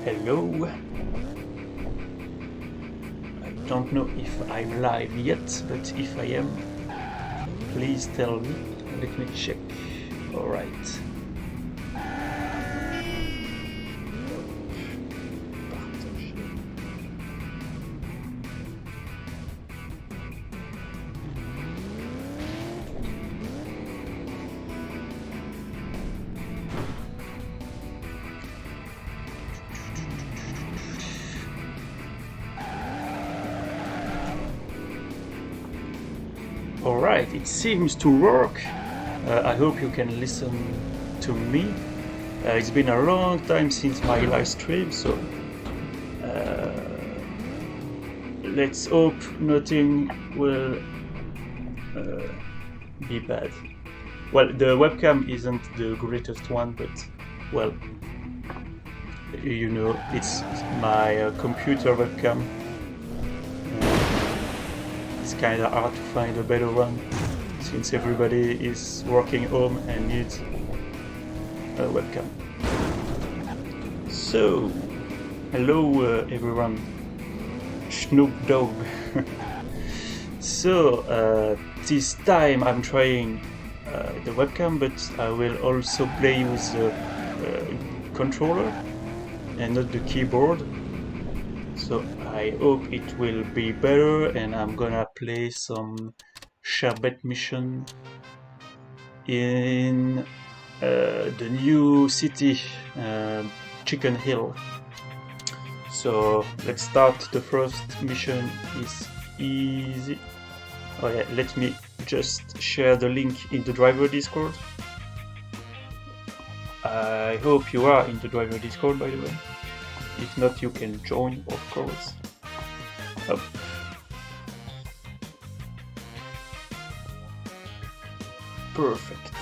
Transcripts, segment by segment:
Hello. I don't know if I'm live yet, but if I am, please tell me. Let me check. Alright. Alright, it seems to work. I hope you can listen to me. It's been a long time since my live stream, so let's hope nothing will be bad. Well, the webcam isn't the greatest one, but well, you know, it's my computer webcam. It's kind of hard to find a better one since everybody is working home and needs a webcam. So, hello everyone, Snoop Dogg. So, this time I'm trying the webcam, but I will also play with the controller and not the keyboard. So I hope it will be better, and I'm gonna play some sherbet mission in the new city, Chickenhill. So let's start. The first mission is easy. Oh yeah, let me just share the link in the driver Discord. I hope you are in the driver Discord, by the way. If not, you can join, of course. Oh. Perfect.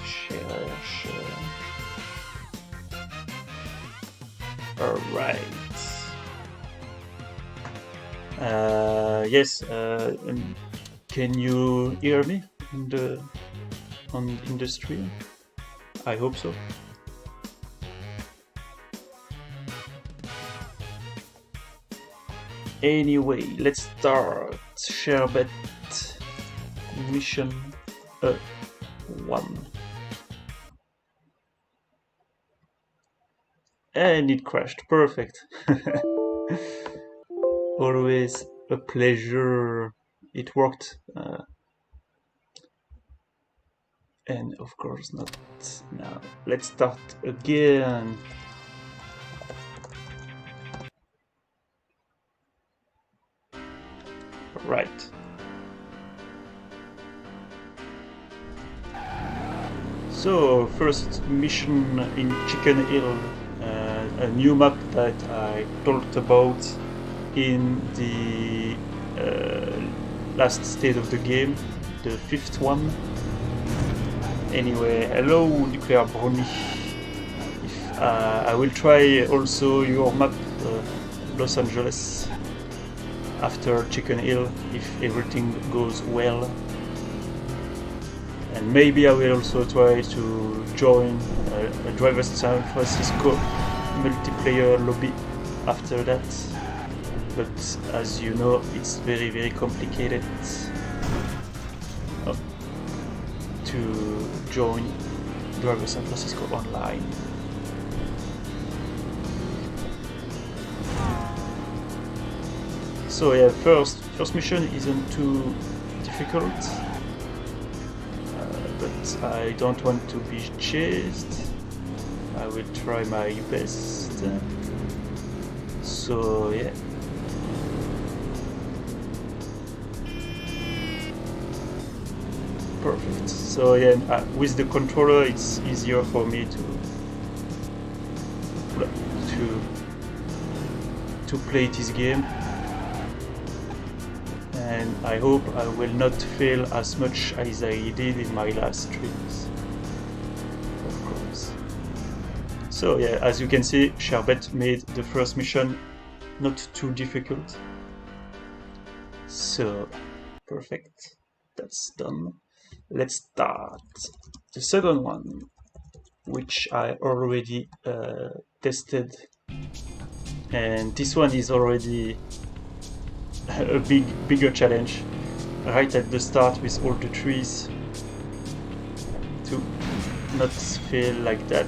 Share. Alright. Yes, can you hear me in the stream? I hope so. Anyway, let's start sherbet mission 1. And it crashed. Perfect. Always a pleasure. It worked. And of course not now. Let's start again. Right. So, first mission in Chickenhill, a new map that I talked about in the last state of the game, the 5th one. Anyway, hello Nuclear Brownie. I will try also your map, Los Angeles, after Chickenhill, if everything goes well. And maybe I will also try to join a Driver San Francisco multiplayer lobby after that. But as you know, it's very, very complicated to join Driver San Francisco online. So yeah, first mission isn't too difficult, but I don't want to be chased. I will try my best. So yeah. Perfect. So yeah, with the controller it's easier for me to play this game. And I hope I will not fail as much as I did in my last streams, of course. So yeah, as you can see, Sherbet made the first mission not too difficult. So, perfect. That's done. Let's start the second one, which I already tested And this one is already a bigger challenge right at the start with all the trees, to not feel like that.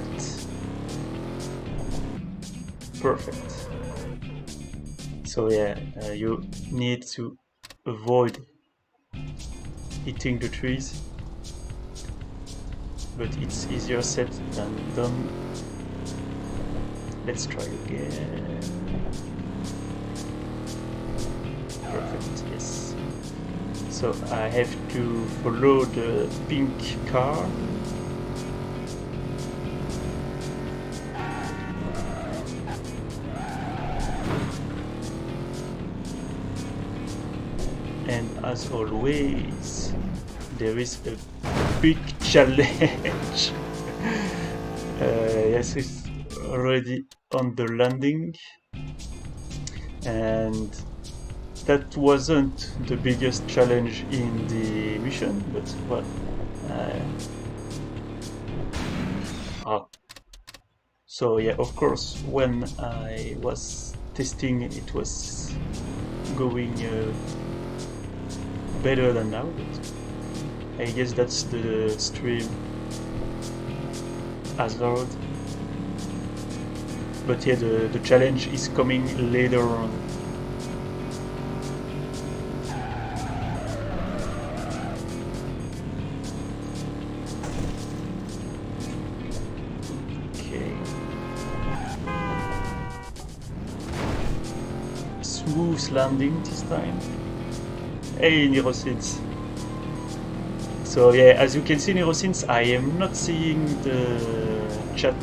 Perfect. So yeah, you need to avoid hitting the trees, but it's easier said than done. Let's try again. Perfect, yes. So I have to follow the pink car. And as always, there is a big challenge. Yes, it's already on the landing, and that wasn't the biggest challenge in the mission, but well, so yeah, of course, when I was testing, it was going better than now, but I guess that's the stream hazard. But yeah, the challenge is coming later on. Okay. Smooth landing this time. Hey, Neurosynths. So yeah, as you can see, Neurosynths, I am not seeing the chat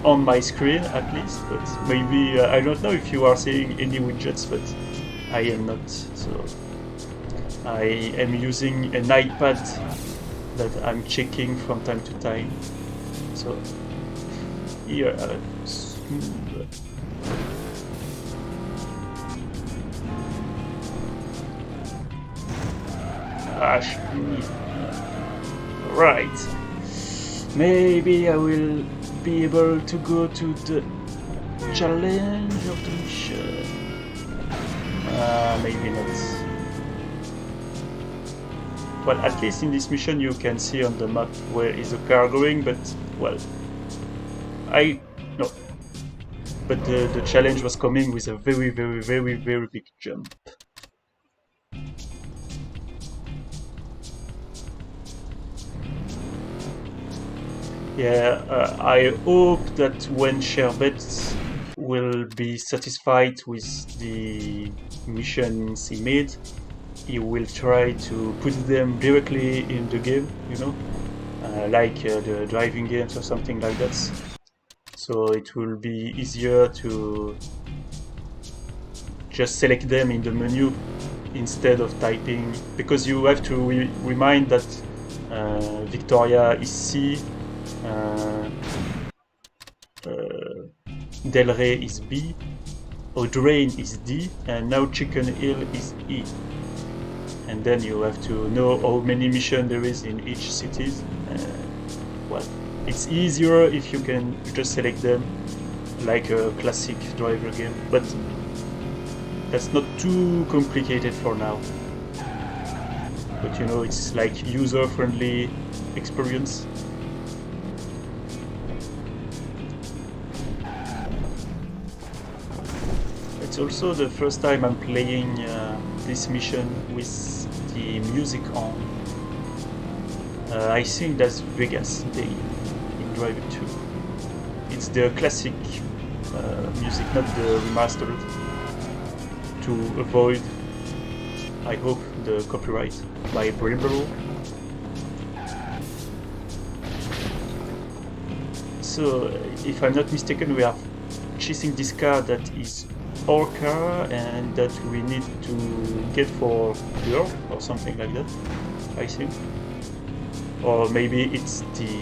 on my screen at least, but maybe I don't know if you are seeing any widgets, but I am not. So I am using an iPad that I'm checking from time to time. So here, smooth. Right. Maybe I will be able to go to the challenge of the mission. Maybe not. Well, at least in this mission you can see on the map where is the car going, but well, no. But the challenge was coming with a very big jump. Yeah, I hope that when Sherbet will be satisfied with the missions he made, he will try to put them directly in the game, you know, like the driving games or something like that. So it will be easier to just select them in the menu instead of typing, because you have to remind that Victoria is C, Del Rey is B, Audrain is D, and now Chickenhill is E. And then you have to know how many missions there is in each city. Well, it's easier if you can just select them like a classic driver game, but that's not too complicated for now. But you know, it's like user-friendly experience. It's also the first time I'm playing this mission with the music on. I think that's Vegas Day in Driver 2. It's the classic music, not the remastered, to avoid, I hope, the copyright by Brimble. So, if I'm not mistaken, we are chasing this car that is our car and that we need to get for girl or something like that, I think. Or maybe it's the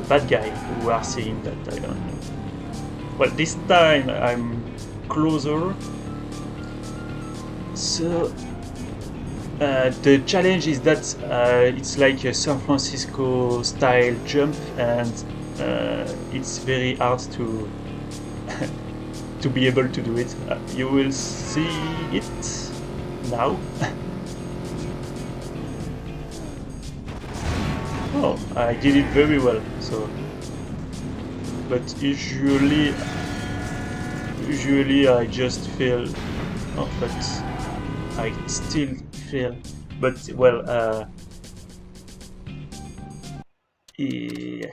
bad guy who are saying that, I don't know. Well, this time I'm closer. So the challenge is that it's like a San Francisco style jump, and it's very hard to to be able to do it. You will see it now. Oh, I did it very well. So, but usually I just fail. Oh, but I still fail. But well, yeah.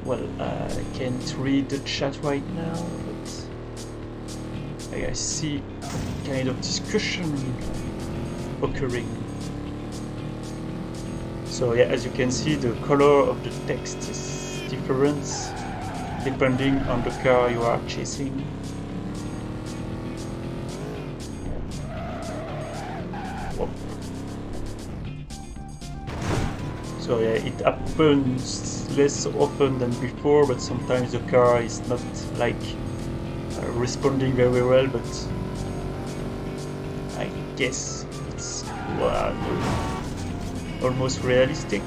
Well, I can't read the chat right now, but I see kind of discussion occurring. So yeah, as you can see, the color of the text is different depending on the car you are chasing. Whoa. So yeah, it happens less often than before, but sometimes the car is not like responding very well, but I guess it's almost realistic.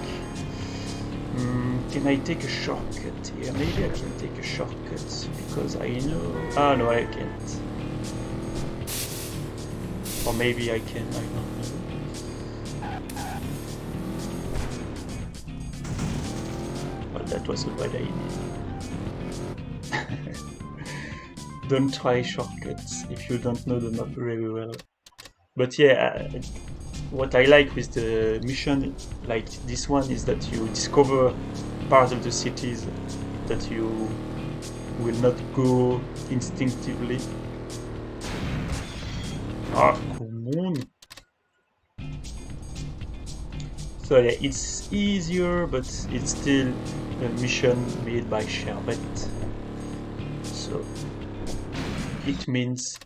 Can I take a shortcut here? Maybe I can take a shortcut because I know... Ah, no, I can't. Or maybe I can, I don't know. Well, that was a bad idea. Don't try shortcuts if you don't know the map very well. But yeah, what I like with the mission like this one is that you discover part of the cities that you will not go instinctively. Ah, come on! So yeah, it's easier, but it's still a mission made by Sherbet. So it means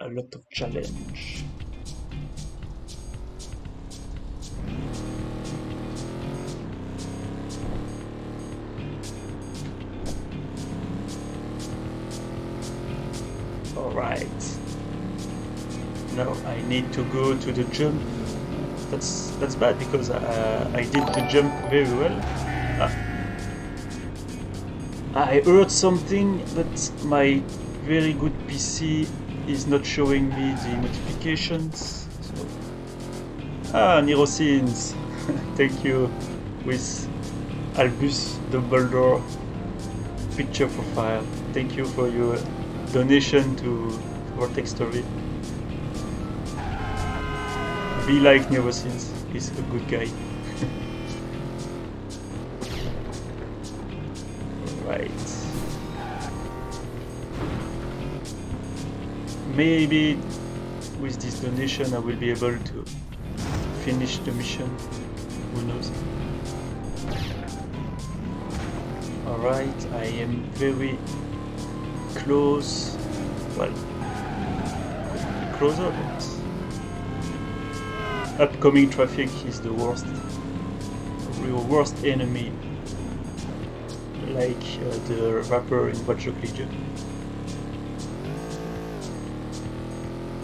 a lot of challenge. Alright. Now I need to go to the jump. That's bad because I did the jump very well. I heard something, but my very good PC is not showing me the notifications. So. Ah, Nirosins, thank you, with Albus Dumbledore picture profile. Thank you for your donation to Vortex Story. Be like Nirosins, he's a good guy. Right. Maybe with this donation I will be able to finish the mission. Who knows? Alright, I am very close. Well, could be closer, but upcoming traffic is the worst. Your worst enemy. Like the rapper in Watch Dogs Legion.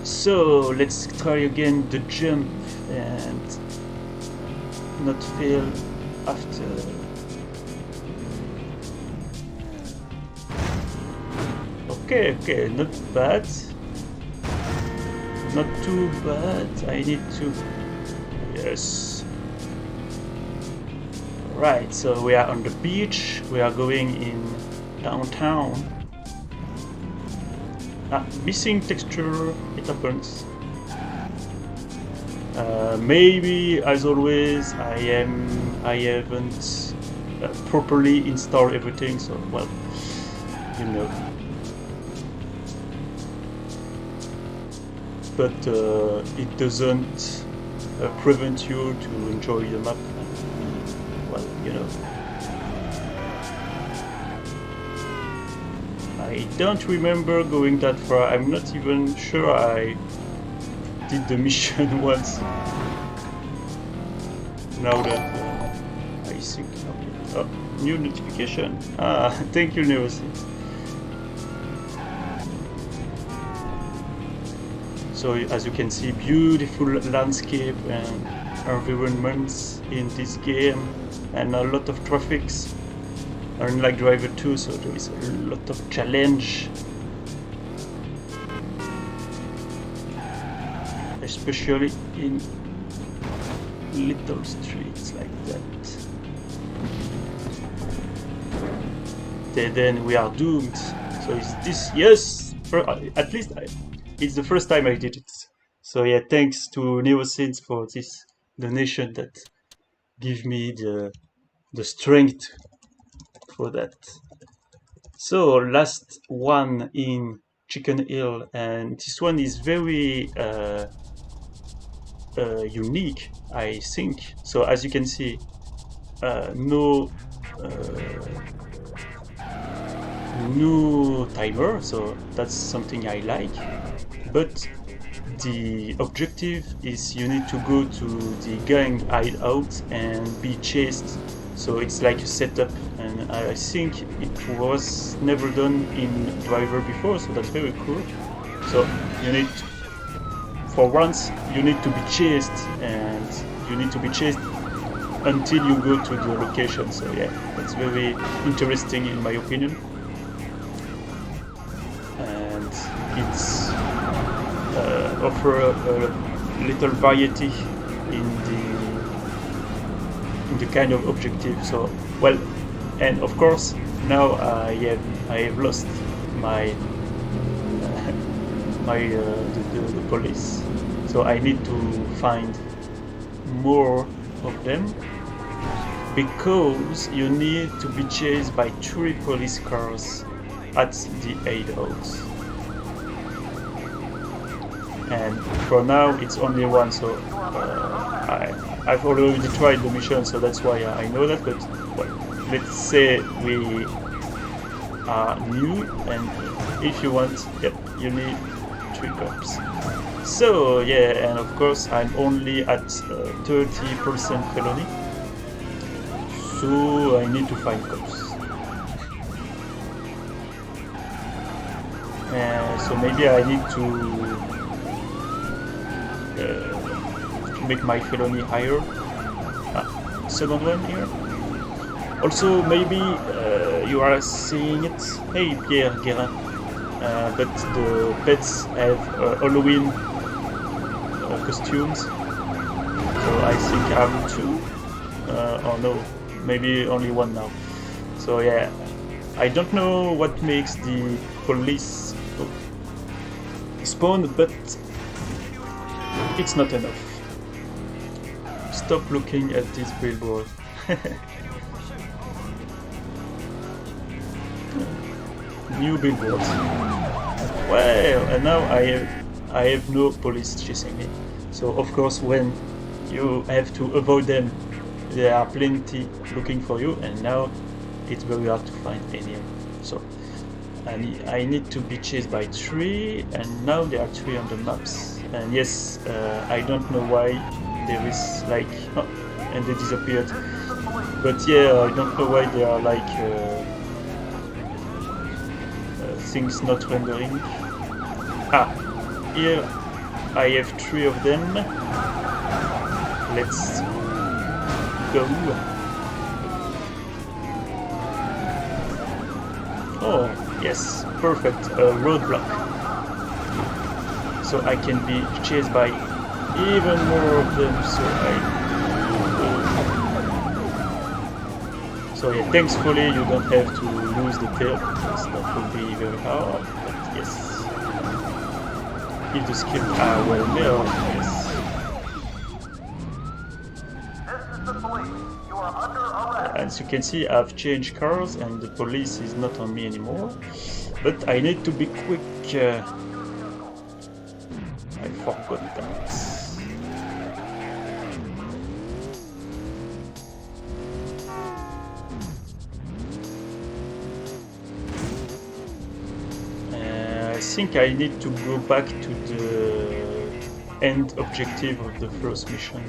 So let's try again the jump and not fail after. Okay, not bad. Not too bad. I need to... Yes. Right, so we are on the beach. We are going in downtown. Missing texture, it happens. Maybe, as always, I haven't properly installed everything, so well, you know. But it doesn't prevent you to enjoy the map. Well, you know. I don't remember going that far. I'm not even sure I did the mission once. Now that I think... Oh, new notification. Thank you, Neurosynth. So as you can see, beautiful landscape and environments in this game and a lot of traffics, unlike Driver 2, so there is a lot of challenge, especially in little streets like that. Then we are doomed. So is this, yes, at least it's the first time I did it. So yeah, thanks to Neosins for this donation that give me the strength for that. So last one in Chickenhill, and this one is very unique, I think. So as you can see, no timer, so that's something I like. But the objective is you need to go to the gang hideout and be chased. So it's like a setup, and I think it was never done in Driver before, so that's very cool. So you need, for once, you need to be chased, and you need to be chased until you go to the location. So yeah, that's very interesting in my opinion. And it's offer a little variety in the kind of objective. So well, and of course now I have lost my the police, so I need to find more of them, because you need to be chased by 3 police cars at the hideouts. And for now it's only one, so I've already tried the mission, so that's why I know that. But well, let's say we are new, and if you want, yep, you need 3 cops. So yeah, and of course I'm only at 30% felony, so I need to find cops. So maybe I need to make my felony higher. Second one here. Also, maybe you are seeing it. Hey, Pierre Guérin. But the pets have Halloween costumes. So I think I have 2. Or no, maybe only 1 now. So yeah, I don't know what makes the police spawn, but it's not enough. Stop looking at this billboard. New billboards. Well, and now I have no police chasing me. So of course, when you have to avoid them, there are plenty looking for you, and now it's very hard to find any. So I need to be chased by 3, and now there are 3 on the maps. And yes, I don't know why there is like, oh, and they disappeared. But yeah, I don't know why there are like things not rendering. Here I have 3 of them. Let's go. Oh yes, perfect, roadblock. So I can be chased by even more of them. So yeah, thankfully you don't have to lose the tail, because that will be very hard. But yes, if the skills are well nailed, yes. As you can see, I've changed cars and the police is not on me anymore. But I need to be quick. I forgot that. I think I need to go back to the end objective of the first mission.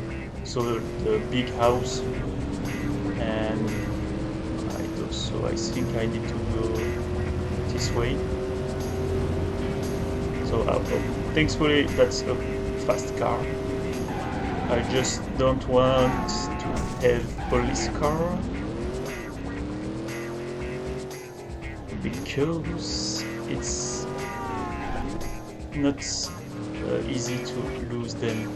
So the big house. And I think I need to go this way. So thankfully that's a fast car. I just don't want to have police car because it's not easy to lose them.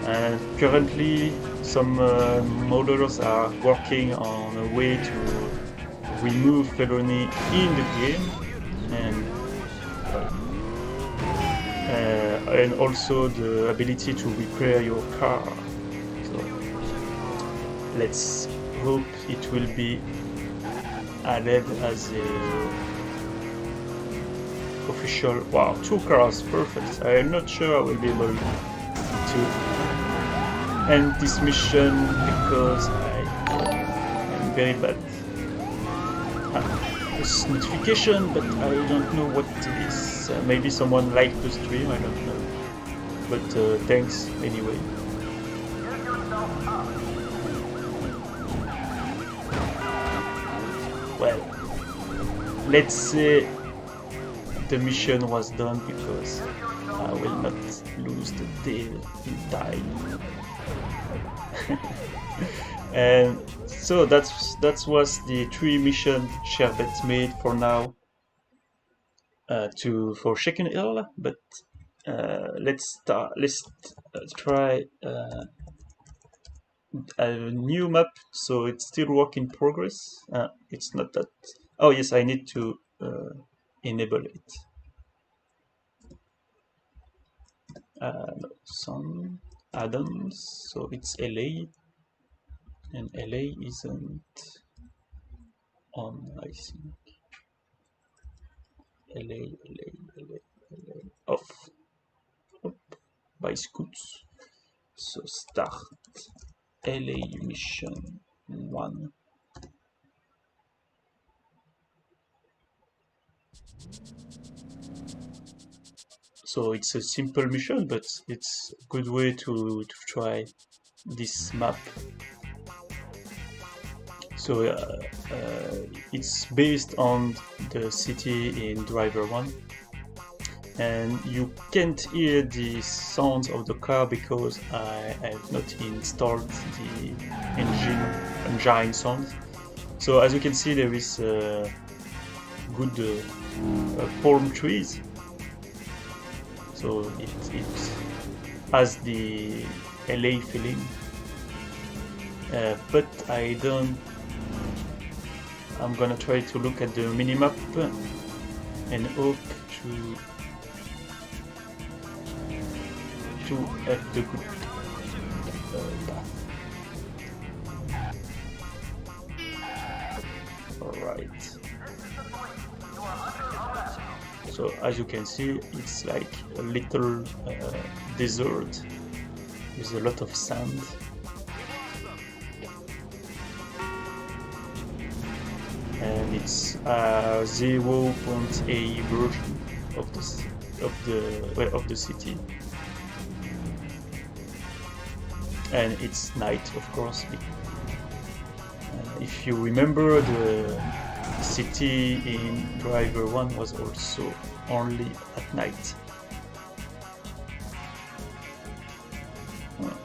And currently some modders are working on a way to remove felony in the game, and also the ability to repair your car. So let's hope it will be added as a official. Wow, 2 cars, perfect. I am not sure I will be able to end this mission because I am very bad. This notification, but I don't know what it is. Maybe someone liked the stream, I don't know. But thanks anyway. Well, let's say the mission was done because I will not lose the deal in time. And so that was the 3 mission Sherbet made for now for Chickenhill, but let's try a new map. So it's still work in progress. It's not that. Oh yes, I need to enable it. Some add-ons. So it's LA, and LA isn't on, I think. LA off. By scoots. So start LA mission 1. So it's a simple mission, but it's a good way to try this map. So it's based on the city in Driver 1, and you can't hear the sounds of the car because I have not installed the engine sound. So as you can see, there is good palm trees, so it has the LA feeling, but I'm gonna try to look at the minimap and hope to have the good path. Alright. So as you can see, it's like a little desert with a lot of sand. And it's a 0.8 version of the city. And it's night, of course. If you remember, the city in Driver 1 was also only at night.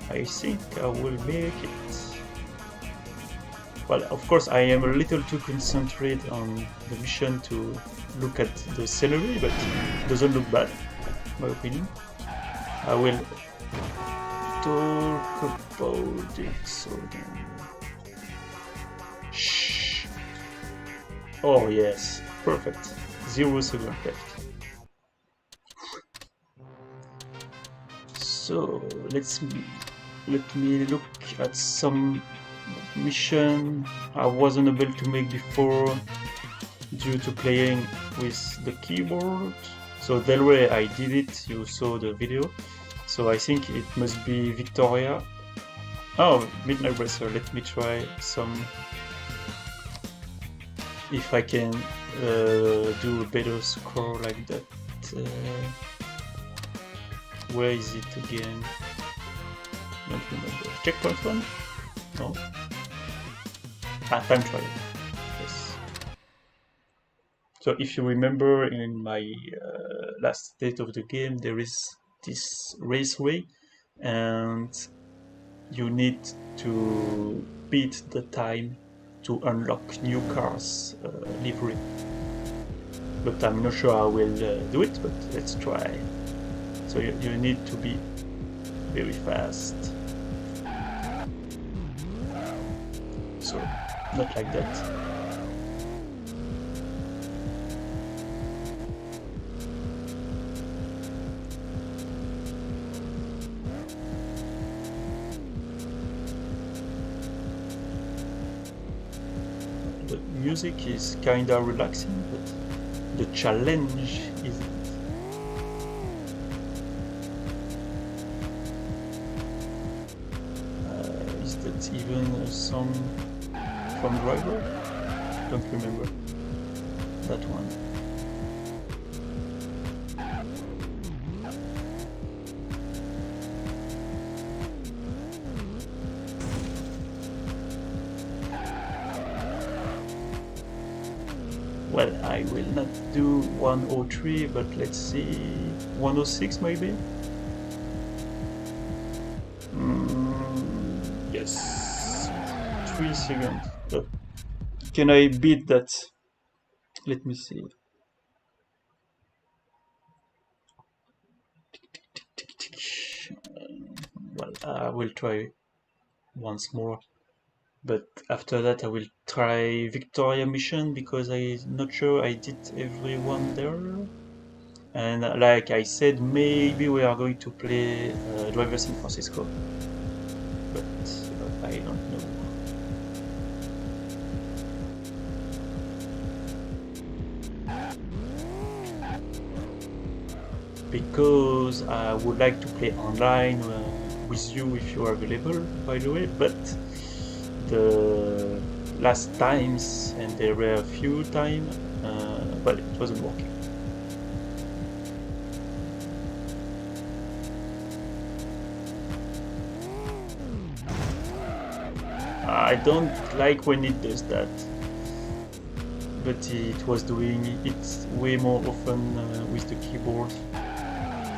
I think I will make it. Well, of course, I am a little too concentrated on the mission to look at the scenery, but it doesn't look bad, in my opinion. I will talk about it. So then. Shh. Oh yes, perfect. 0 seconds left. So let me look at some mission I wasn't able to make before due to playing with the keyboard. So Delray, I did it, you saw the video. So I think it must be Victoria. Oh, Midnight Racer, let me try some, if I can do a better score like that. Where is it again? Don't remember. Checkpoint 1? No. Time trial. Yes. So if you remember, in my last state of the game, there is this raceway, and you need to beat the time to unlock new cars livery. But I'm not sure I will do it, but let's try. So you need to be very fast. So, not like that. The music is kinda relaxing, but the challenge isn't. Is that even a song from Driver? Don't remember that one. Well, I will not do 103, but let's see, 106 maybe? Yes, 3 seconds. But can I beat that? Let me see. Well, I will try once more. But after that I will try Victoria mission because I'm not sure I did everyone there. And like I said, maybe we are going to play Driver San Francisco. But I don't know. Because I would like to play online with you if you are available, by the way, but the last times, and there were a few times, but it wasn't working. I don't like when it does that, but it was doing it way more often with the keyboard.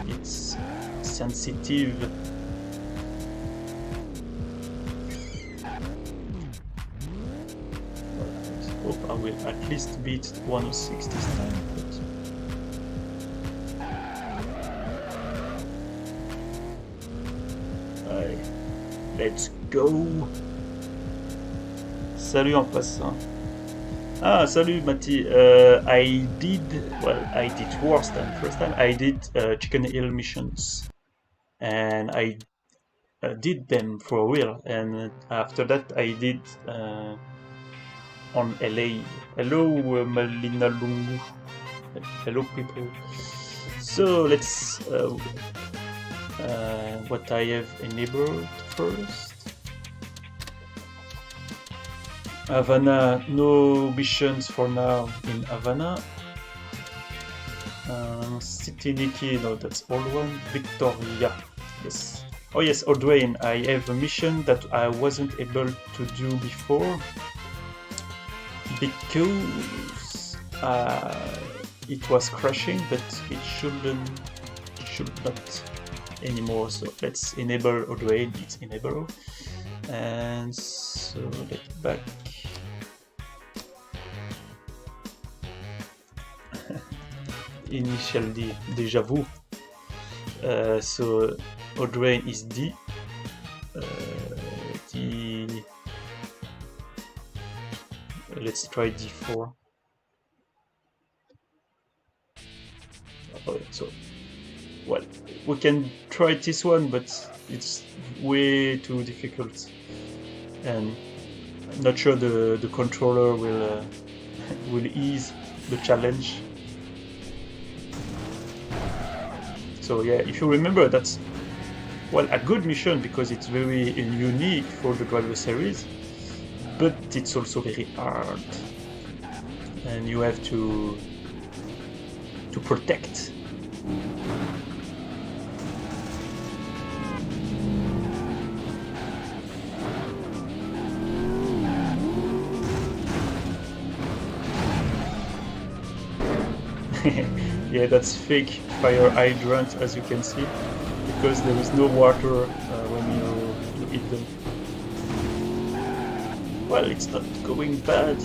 It's sensitive. Well, I will at least beat 106 this time. Allez, let's go. Salut en passant. Ah, salut Mati. I did worse than first time. I did Chickenhill missions, and I did them for real. And after that, I did on LA. Hello, Malina Lungu. Hello, people. So let's what I have enabled first. Havana, no missions for now in Havana. City Nikki, no, that's old one. Victoria, yes. Oh yes, Audrain, I have a mission that I wasn't able to do before because it was crashing, but it should not anymore. So let's enable Audrain, it's enable. And so let's back. Initial D, déjà vu. So Audrain is D. D. Let's try D4. Oh, so, well, we can try this one, but it's way too difficult, and I'm not sure the controller will will ease the challenge. So yeah, if you remember, that's, well, a good mission because it's very unique for the Driver series, but it's also very hard, and you have to protect. Yeah, that's fake fire hydrant, as you can see, because there is no water when you hit them. well, it's not going bad.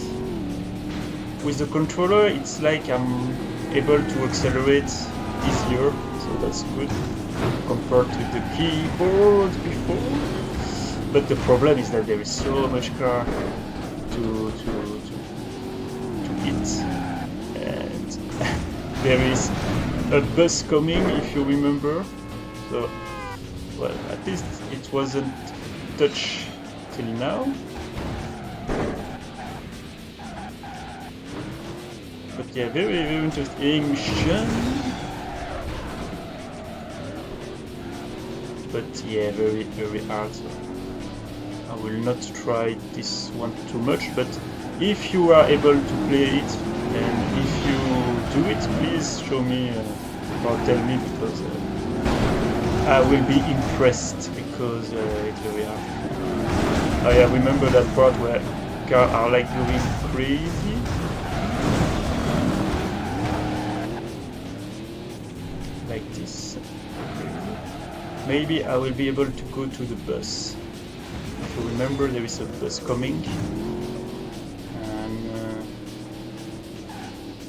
With the controller, it's like I'm able to accelerate easier, so that's good compared to the keyboard before. But the problem is that there is so much car to hit, and there is a bus coming, if you remember. So, well, at least it wasn't touched till now. But yeah, very, very interesting mission. But yeah, very, very hard. So I will not try this one too much. But if you are able to play it, and if you do it, please show me or tell me, because I will be impressed, because it's very hard. Oh yeah, remember that part where cars are like going crazy? Like this. Maybe I will be able to go to the bus. If you remember, there is a bus coming. And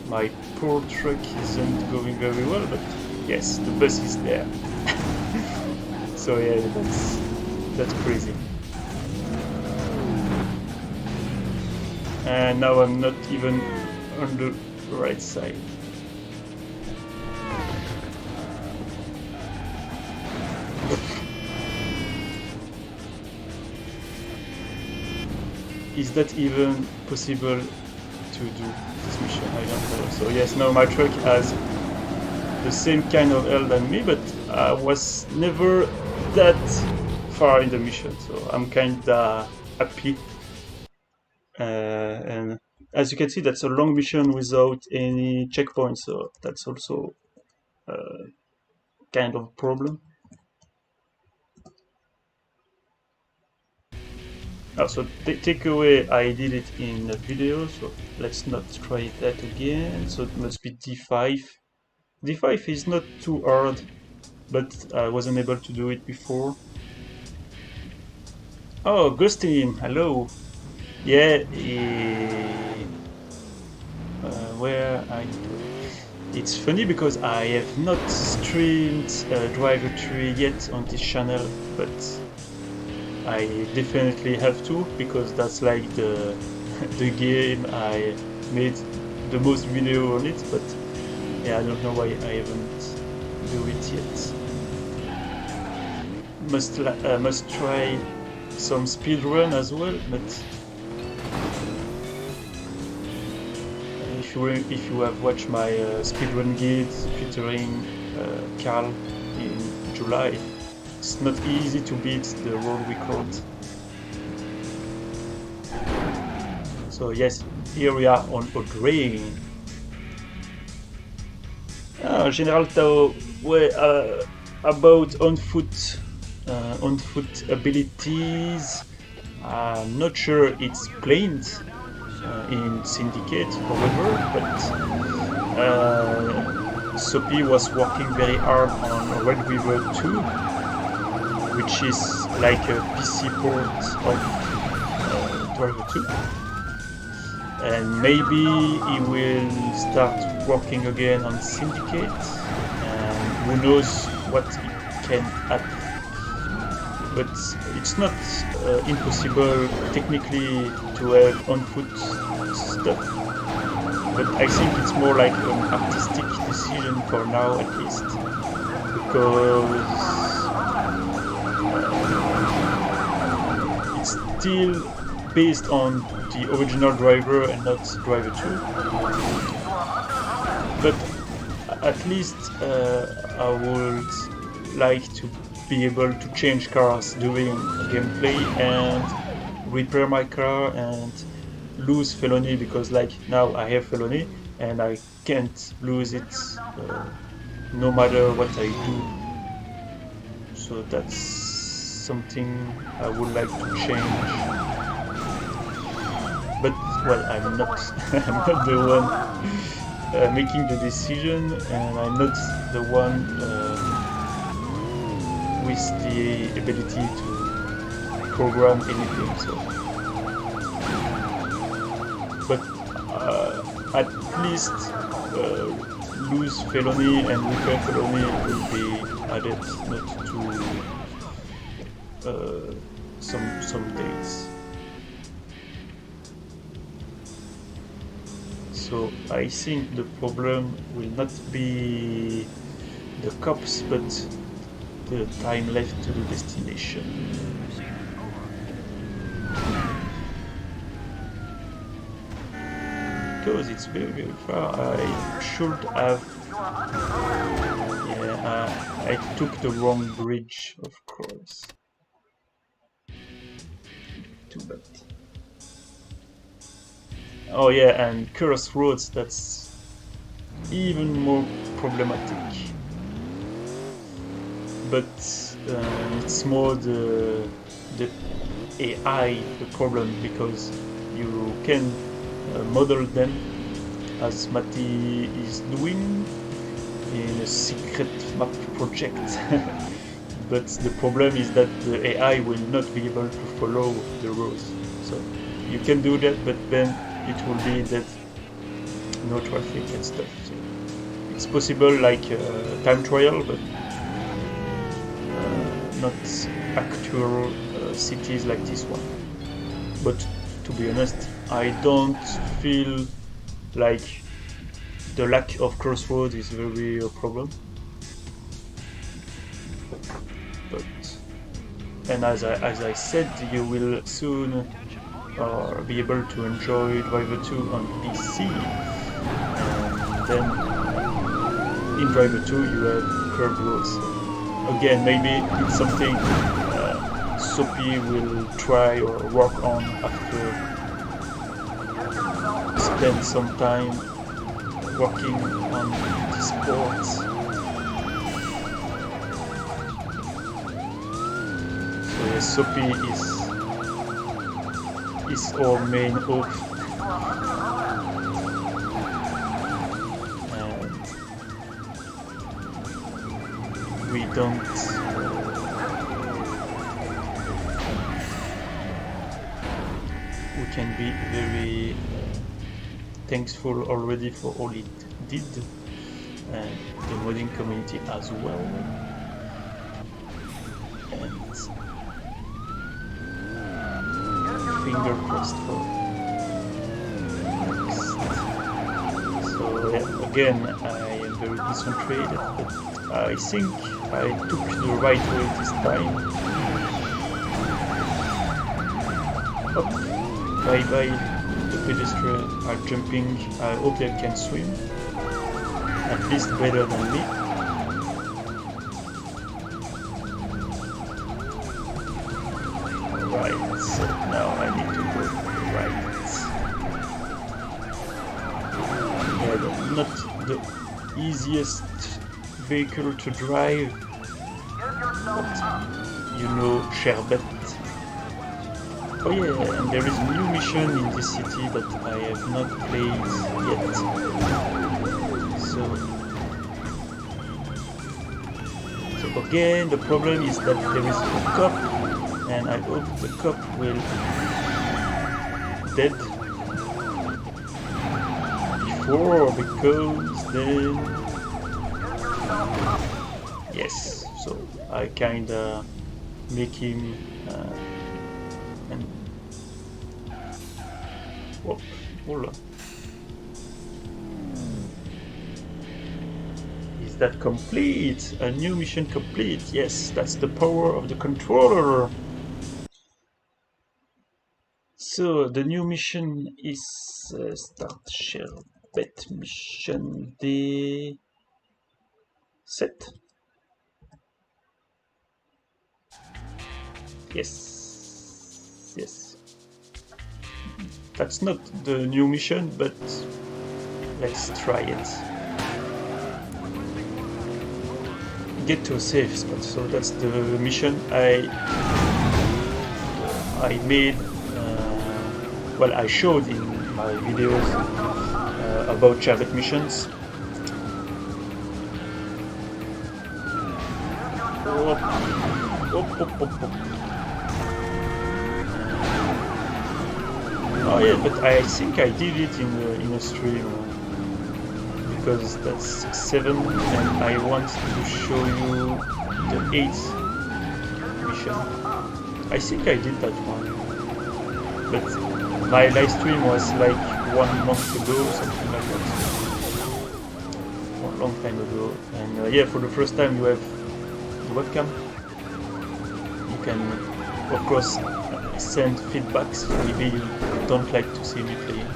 my poor truck isn't going very well, but yes, the bus is there. So yeah, that's crazy. And now I'm not even on the right side. Is that even possible to do this mission? I don't know. So yes, now my truck has the same kind of L than me, but I was never that far in the mission, so I'm kinda happy. And as you can see, that's a long mission without any checkpoints, so that's also kind of a problem. So takeaway, I did it in a video, so let's not try that again. So it must be D5. D5 is not too hard, but I wasn't able to do it before. Oh, Ghostin, hello. Yeah, where I... It's funny because I have not streamed Driver 3 yet on this channel, but I definitely have to, because that's like the game I made the most video on it. But yeah, I don't know why I haven't do it yet. Must try some speedrun as well, but if you have watched my speedrun guide featuring Carl in July, it's not easy to beat the world record. So yes, here we are on a drain. General Tao, about on foot abilities, I'm not sure it's planned in Syndicate, however, but Sophie was working very hard on Red River 2, which is like a PC port of Driver 2. And maybe he will start working again on Syndicate, and who knows what it can add. But it's not impossible technically to have on-foot stuff. But I think it's more like an artistic decision for now, at least, because it's still based on the original driver and not Driver 2. But at least I would like to be able to change cars during gameplay and repair my car and lose felony, because like now I have felony and I can't lose it no matter what I do. So that's something I would like to change. But well, I'm not I'm not the one making the decision, and I'm not the one with the ability to program anything. So but at least lose felony and repair felony will be added, not to some dates. So I think the problem will not be the cops, but the time left to the destination. Because it's very, very far, I should have... Yeah, I took the wrong bridge, of course. Too bad. Oh yeah, and cursed roads, that's even more problematic. But it's more the AI the problem, because you can model them as Matti is doing in a secret map project. But the problem is that the AI will not be able to follow the roads. So you can do that, but then it will be that no traffic and stuff. So it's possible like time trial, but not actual cities like this one. But to be honest, I don't feel like the lack of crossroads is very a problem. But and as I said, you will soon be able to enjoy Driver 2 on PC, and then in Driver 2 you have curved roads. Again, maybe it's something Sophie will try or work on after spend some time working on this port. So yes, Sophie is our main hope. And we don't we can be very thankful already for all it did, and the modding community as well. And finger crossed for next. So yeah, again, I am very concentrated, but I think I took the right way this time. Up, bye bye. The pedestrians are jumping. I hope they can swim, at least better than me. Right, so now I need to go right. Yeah, not the easiest vehicle to drive, but you know, Sherbet. Oh yeah, and there is a new mission in this city that I have not played yet. So again, the problem is that there is a cop, and I hope the cop will dead before, because then... Yes, so I kinda make him and whoop, hold on. Is that complete? A new mission complete? Yes, that's the power of the controller. So the new mission is start Sherbet mission day set. Yes, yes. That's not the new mission, but let's try it. Get to a safe spot. So that's the mission I made. Well, I showed in my videos about Sherbet missions. Oh yeah, but I think I did it in a stream because that's 7 and I want to show you the 8th mission. I think I did that one, but my live stream was like 1 month ago, something like that, a long time ago. And yeah, for the first time you have the webcam. You can, of course, send feedbacks. Maybe you don't like to see me playing.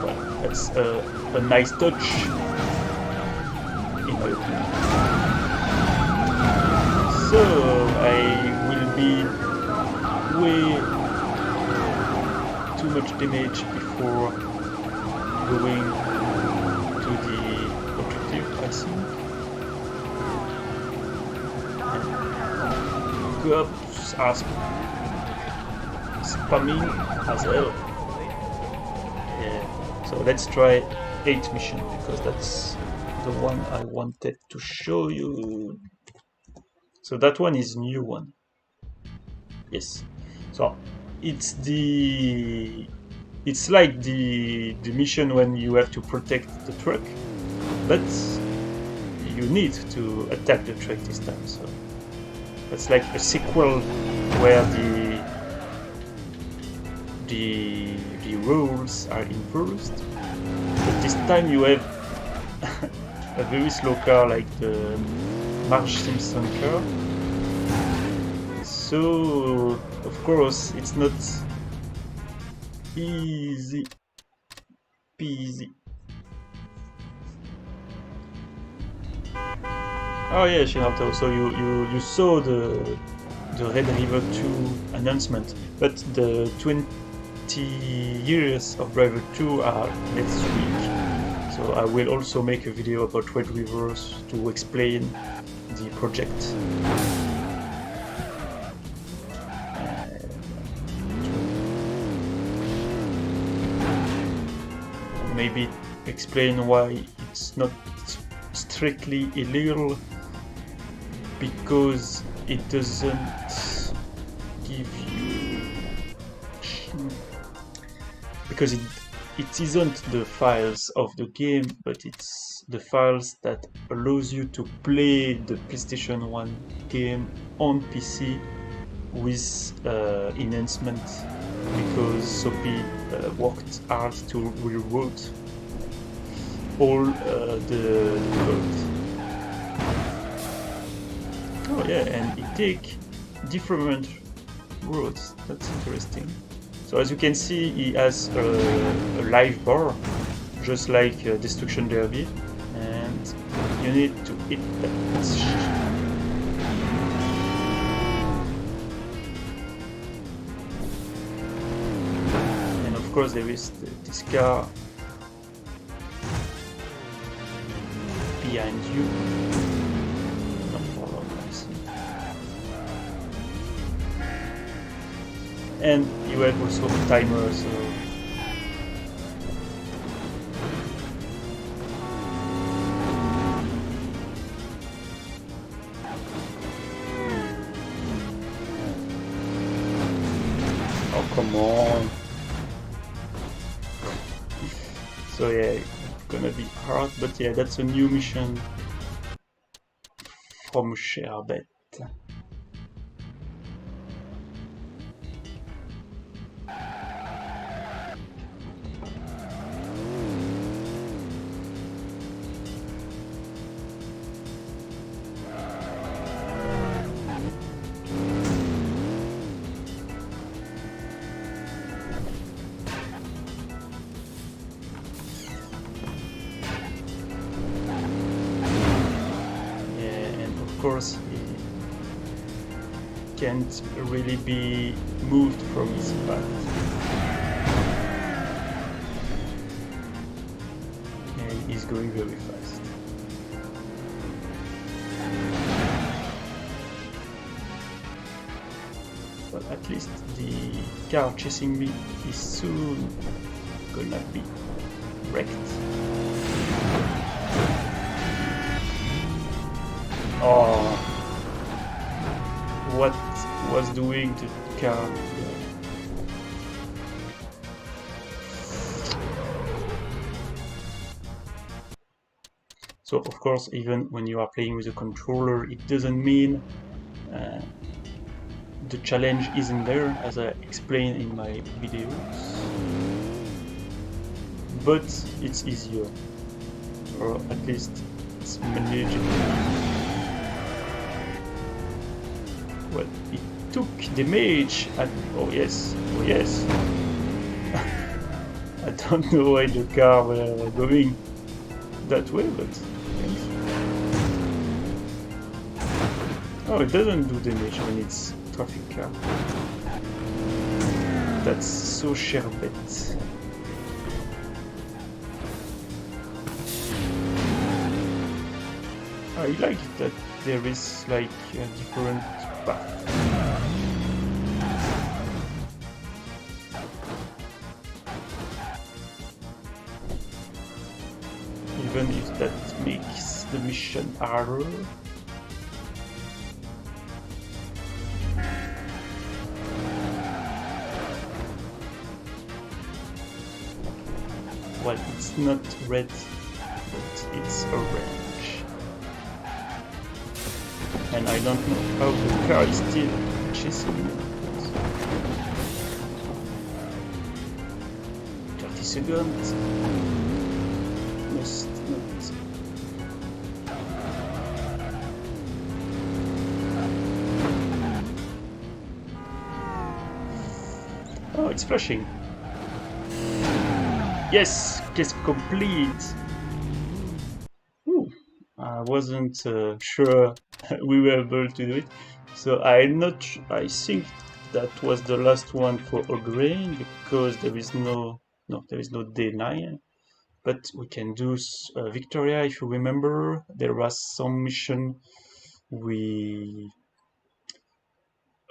But, well, that's a nice touch, in my opinion. So I will be way too much damage before going to the objective, I think. And cops are spamming as hell. Yeah. So let's try 8 mission because that's the one I wanted to show you. So that one is new one. Yes. So it's like the mission when you have to protect the truck, but you need to attack the truck this time. So that's like a sequel where the rules are imposed, but this time you have a very slow car like the Marge Simpson car. So of course it's not easy peasy. Oh yeah, Shinauto, so you saw the Red River 2 announcement, but the 20 years of Driver 2 are next week. So I will also make a video about Red Rivers to explain the project. Maybe explain why it's not strictly illegal, because it doesn't give you, because it isn't the files of the game, but it's the files that allows you to play the PlayStation 1 game on PC with enhancement, because Sophie worked hard to rewrote all the code. Oh yeah, and it takes different roads. That's interesting. So as you can see, he has a live bar, just like Destruction Derby, and you need to hit that. Of course there is this car behind you, not for long, I think. And you have also a timer, so oh come on. So yeah, it's gonna be hard, but yeah, that's a new mission from Sherbet. Of course, he can't really be moved from his path. And he's going very fast. But at least the car chasing me is soon gonna be wrecked. Oh, what was doing the car? So of course, even when you are playing with a controller, it doesn't mean the challenge isn't there, as I explained in my videos, but it's easier, or at least it's manageable. Well, it took damage and oh yes, I don't know why the car were going that way, but thanks. Oh, it doesn't do damage when it's traffic car. That's so sherbet. I like that there is like a different path. Even if that makes the mission harder. Well, it's not red, but it's orange. And I don't know how the car is still chasing me. 30 seconds. Must not. Oh, it's flashing. Yes, case complete. Ooh, I wasn't sure we were able to do it, so I think that was the last one for O'Grain because there is no day 9. But we can do Victoria. If you remember, there was some mission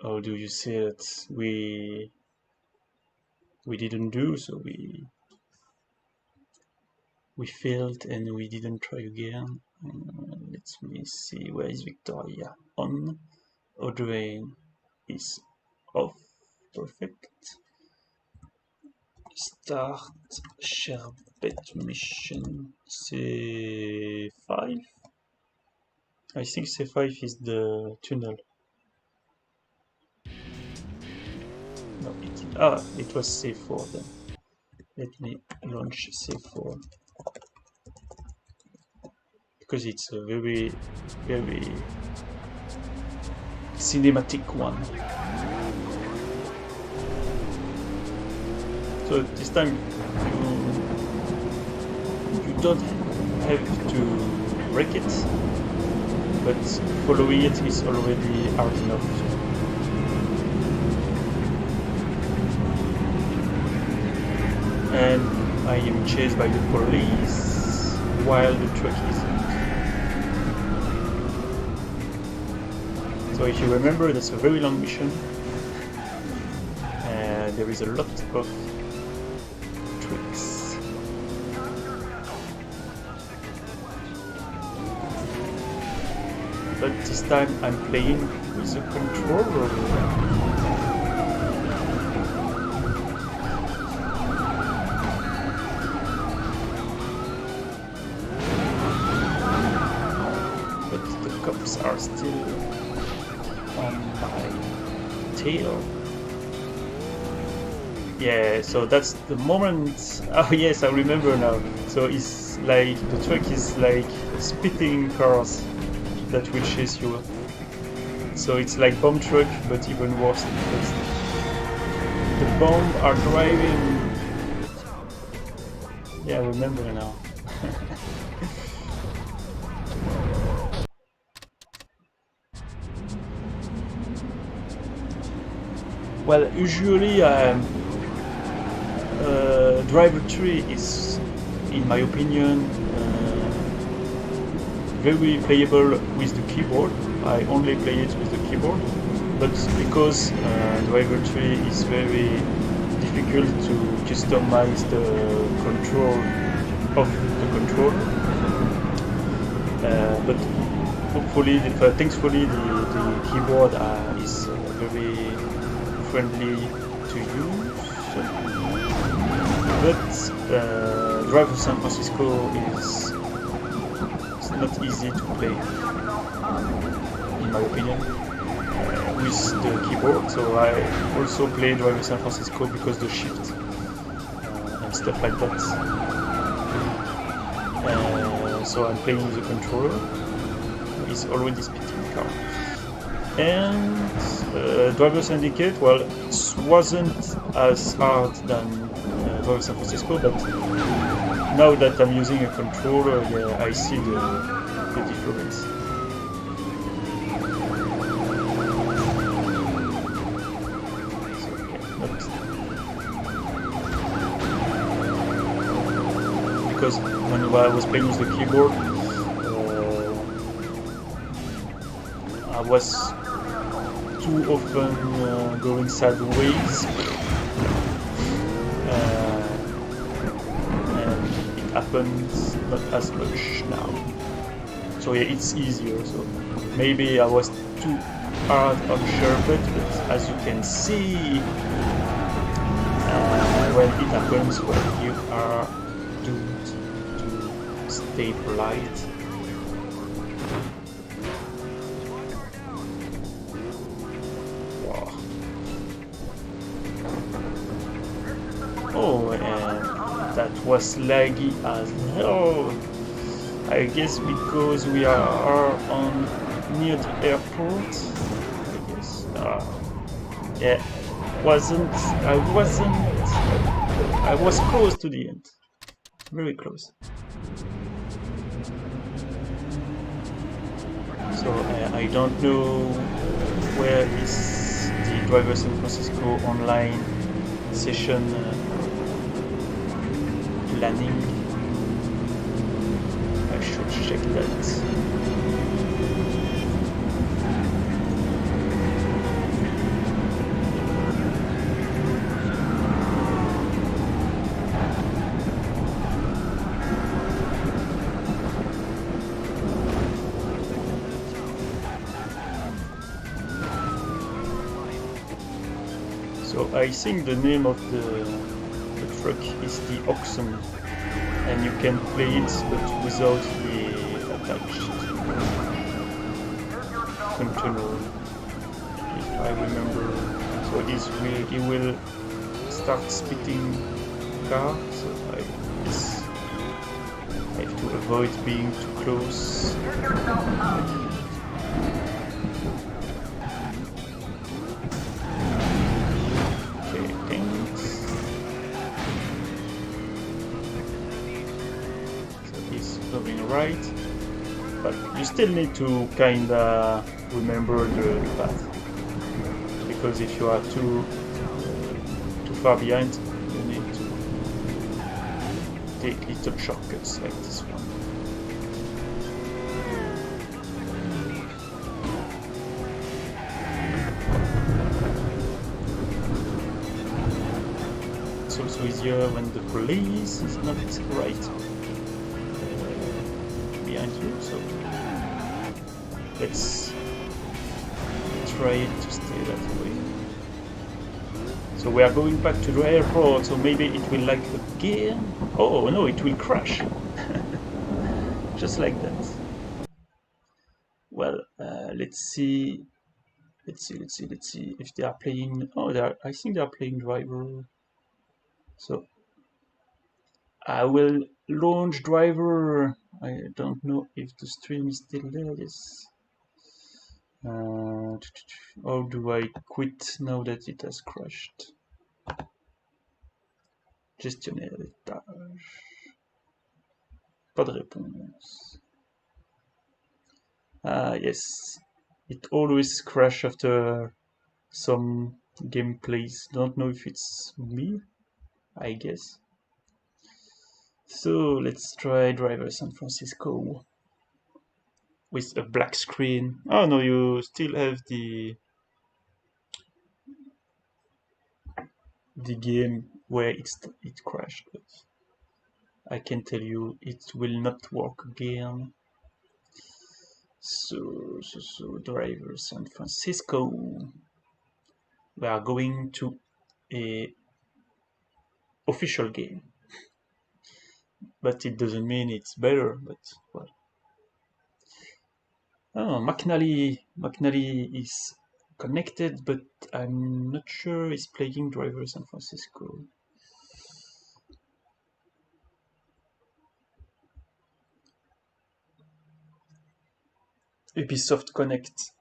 how do you say it? We didn't do, so we failed and we didn't try again. Let me see, where is Victoria? On. Audrey is off. Perfect. Start Sherbet mission C5. I think C5 is the tunnel. No, it was C4 then. Let me launch C4 because it's a very, very cinematic one. So this time you don't have to wreck it, but following it is already hard enough. And I am chased by the police while the truck is out. So if you remember, that's a very long mission. There is a lot of tricks. But this time I'm playing with a controller. Are still on my tail. Yeah, so that's the moment. Oh yes, I remember now. So it's like the truck is like spitting cars that will chase you. So it's like bomb truck, but even worse because the bomb are driving. Yeah, I remember now. Well, usually Driver 3 is, in my opinion, very playable with the keyboard. I only play it with the keyboard, but because Driver 3 is very difficult to customize the control of the controller, but hopefully, thankfully, the keyboard is very friendly to use. But Drive of San Francisco is not easy to play, in my opinion, with the keyboard. So I also play Driver San Francisco because the shift and stuff like that. So I'm playing with the controller. It's already speeding car. And Driver Syndicate, well, it wasn't as hard than Driver San Francisco, but now that I'm using a controller, yeah, I see the difference. So, yeah, not... Because when I was playing with the keyboard, I was too often going sideways, and it happens not as much now. So yeah, it's easier. So maybe I was too hard on Sherbet, but as you can see, when it happens, well, you are doomed to stay polite. Oh, and that was laggy as hell. I guess because we are on near the airport. I guess. Yeah, I was close to the end. Very close. So I don't know where is the Driver San Francisco online session planning. I should check that. So I think the name of the truck is the Oxen, and you can play it but without the attached controller, if I remember. So he will start speeding car, so I guess I have to avoid being too close. Right, but you still need to kinda remember the path, because if you are too far behind, you need to take little shortcuts like this one. It's also easier when the police is not right behind you, so let's try to stay that way. So we are going back to the airport, so maybe it will lag again. Oh no, it will crash. Just like that. Well, let's see if they are playing. Oh, I think they are playing driver. So I will launch driver. I don't know if the stream is still there. Yes. How do I quit now that it has crashed? Gestionnaire des tâches. Pas de réponse. Ah yes. It always crashes after some gameplays. Don't know if it's me, I guess. So let's try Driver San Francisco with a black screen. Oh no, you still have the game where it crashed, but I can tell you it will not work again. So Driver San Francisco. We are going to a official game, but it doesn't mean it's better. But well, Oh, McNally is connected, but I'm not sure he's playing Driver San Francisco. Ubisoft Connect.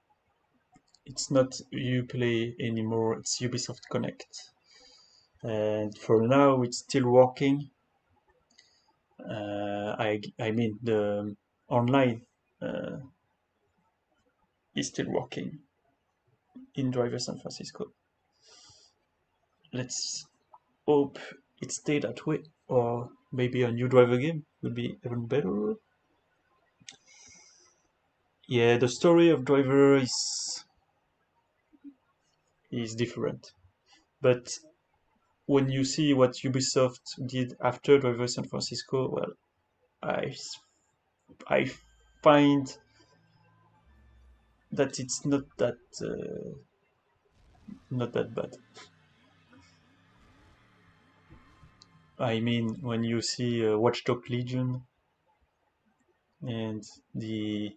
It's not Uplay anymore, it's Ubisoft Connect. And for now, it's still working. I mean, the online uh, is still working in Driver San Francisco. Let's hope it stay that way, or maybe a new driver game would be even better. Yeah, the story of Driver is different, but when you see what Ubisoft did after Driver San Francisco, well, I I find that it's not that bad. I mean, when you see Watchdog Legion and the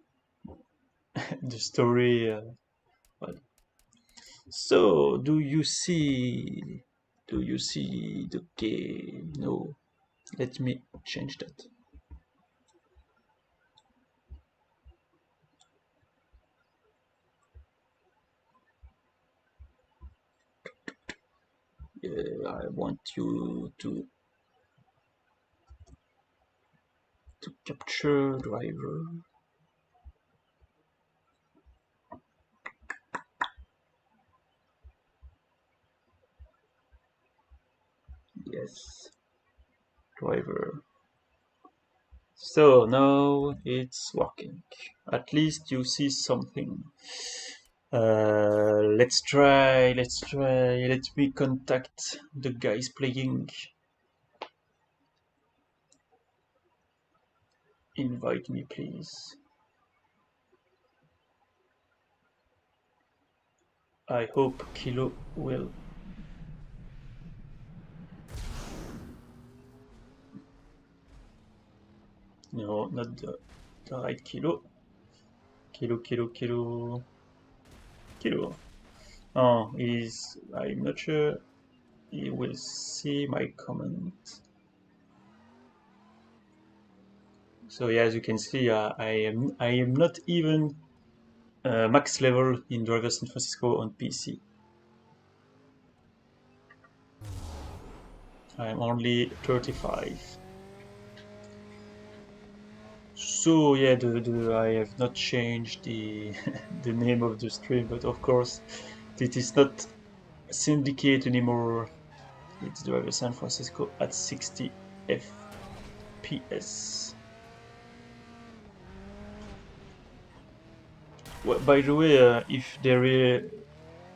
the story. Well, so, Do you see the game? No. Let me change that. I want you to capture driver. Yes, driver. So now it's working. At least you see something. Let's try. Let me contact the guys playing. Invite me, please. I hope Kilo will. No, not the right Kilo. Kilo. Oh, I'm not sure he will see my comment. So yeah, as you can see, I am not even max level in Driver San Francisco on PC. I'm only 35. So yeah, I have not changed the the name of the stream, but of course, it is not Syndicate anymore. It's Driver San Francisco at 60 FPS. Well, by the way, if there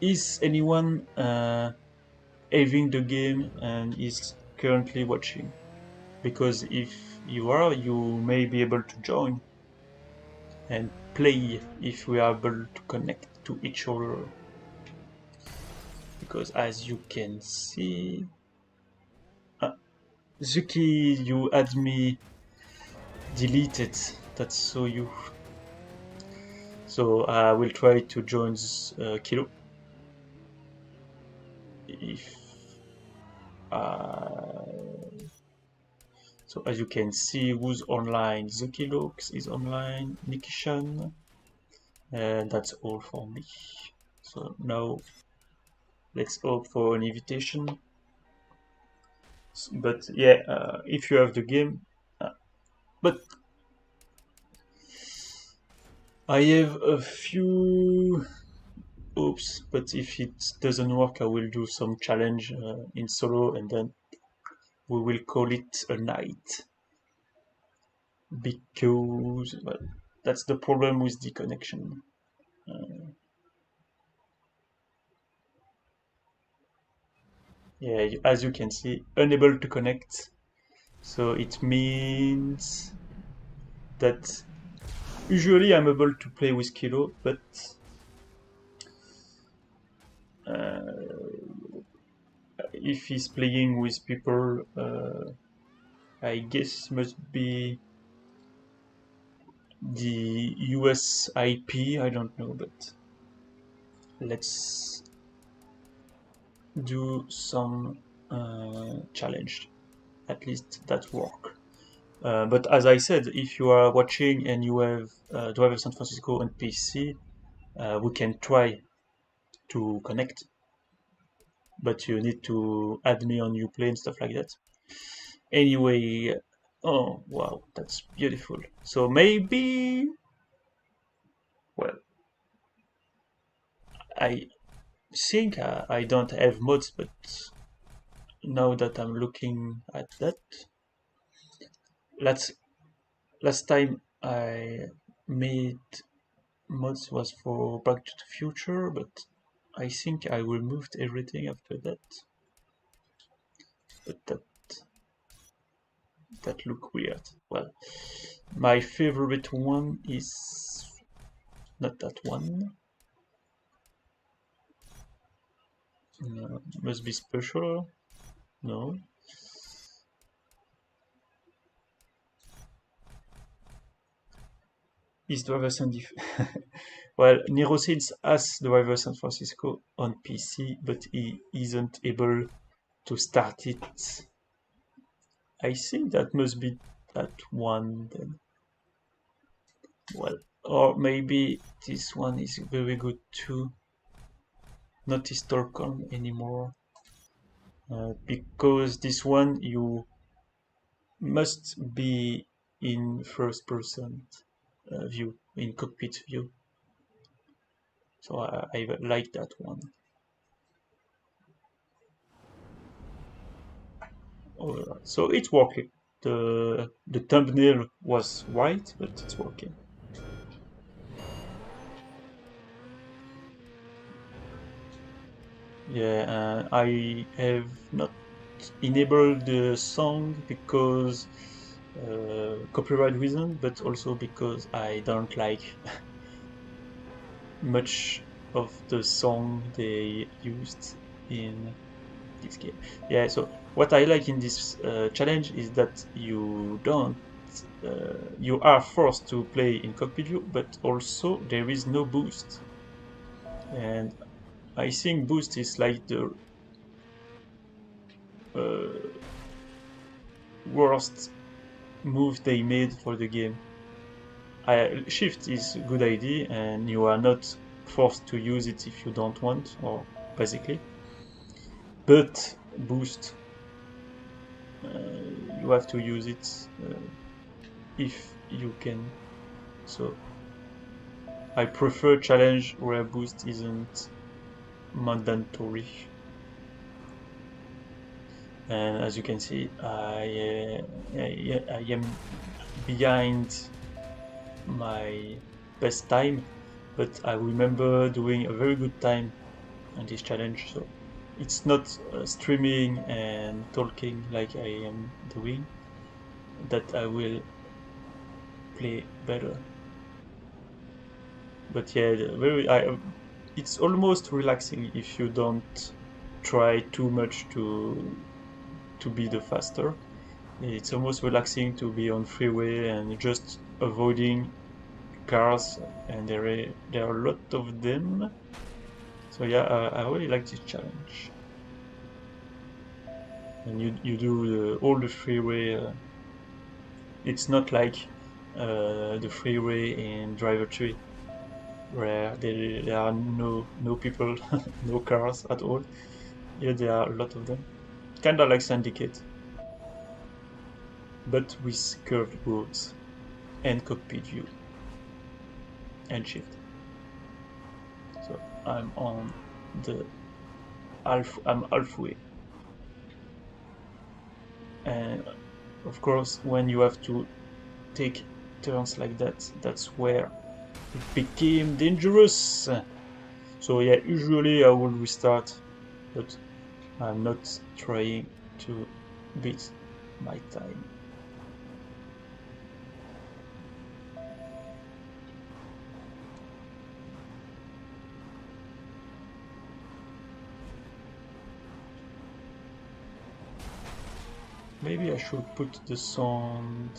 is anyone having the game and is currently watching, because if you are, you may be able to join and play if we are able to connect to each other. Because as you can see, Zuki, you had me deleted. That's so you. So I will try to join Kilo. If so, as you can see, who's online? Zukilux is online. Nikishan, and that's all for me. So now let's hope for an invitation. But yeah, if you have the game, but I have a few hopes. But if it doesn't work, I will do some challenge in solo, and then we will call it a night. Because well, that's the problem with the connection. Yeah, as you can see, unable to connect. So it means that usually I'm able to play with Kilo, but if he's playing with people, I guess must be the US IP, I don't know, but let's do some challenge. At least that work. But as I said, if you are watching and you have Driver San Francisco on PC, we can try to connect, but you need to add me on Uplay and stuff like that. Anyway, oh wow, that's beautiful. So maybe, well, I think I don't have mods, but now that I'm looking at that, last last time I made mods was for Back to the Future, but I think I removed everything after that. But that look weird. Well, my favorite one is not that one. Must be special. No. Is Driver San Well, Neurosins has Driver San Francisco on PC, but he isn't able to start it. I think that must be that one then. Well, or maybe this one is very good too. Not Stockholm anymore. Because this one you must be in first person view, in cockpit view. So I like that one. So it's working. The thumbnail was white, but it's working. Yeah, I have not enabled the song because copyright reason, but also because I don't like much of the song they used in this game. Yeah, so what I like in this challenge is that you don't you are forced to play in cockpit view, but also there is no boost. And I think boost is like the uh, worst move they made for the game. Shift is a good idea, and you are not forced to use it if you don't want, or basically. But boost, you have to use it if you can. So I prefer challenge where boost isn't mandatory. And as you can see, I am behind my best time, but I remember doing a very good time on this challenge. So it's not streaming and talking like I am doing that I will play better. But yeah, it's almost relaxing if you don't try too much to be the faster. It's almost relaxing to be on freeway and just avoiding cars, and there are a lot of them. So yeah, I really like this challenge. And you do all the freeway. It's not like the freeway in Driver 3, where there are no people, no cars at all. Here there are a lot of them. Kinda like Syndicate, but with curved roads and cockpit view and shift. So I'm on the I'm halfway. And of course, when you have to take turns like that, that's where it became dangerous. So yeah, usually I will restart, but I'm not trying to beat my time. Maybe I should put the sound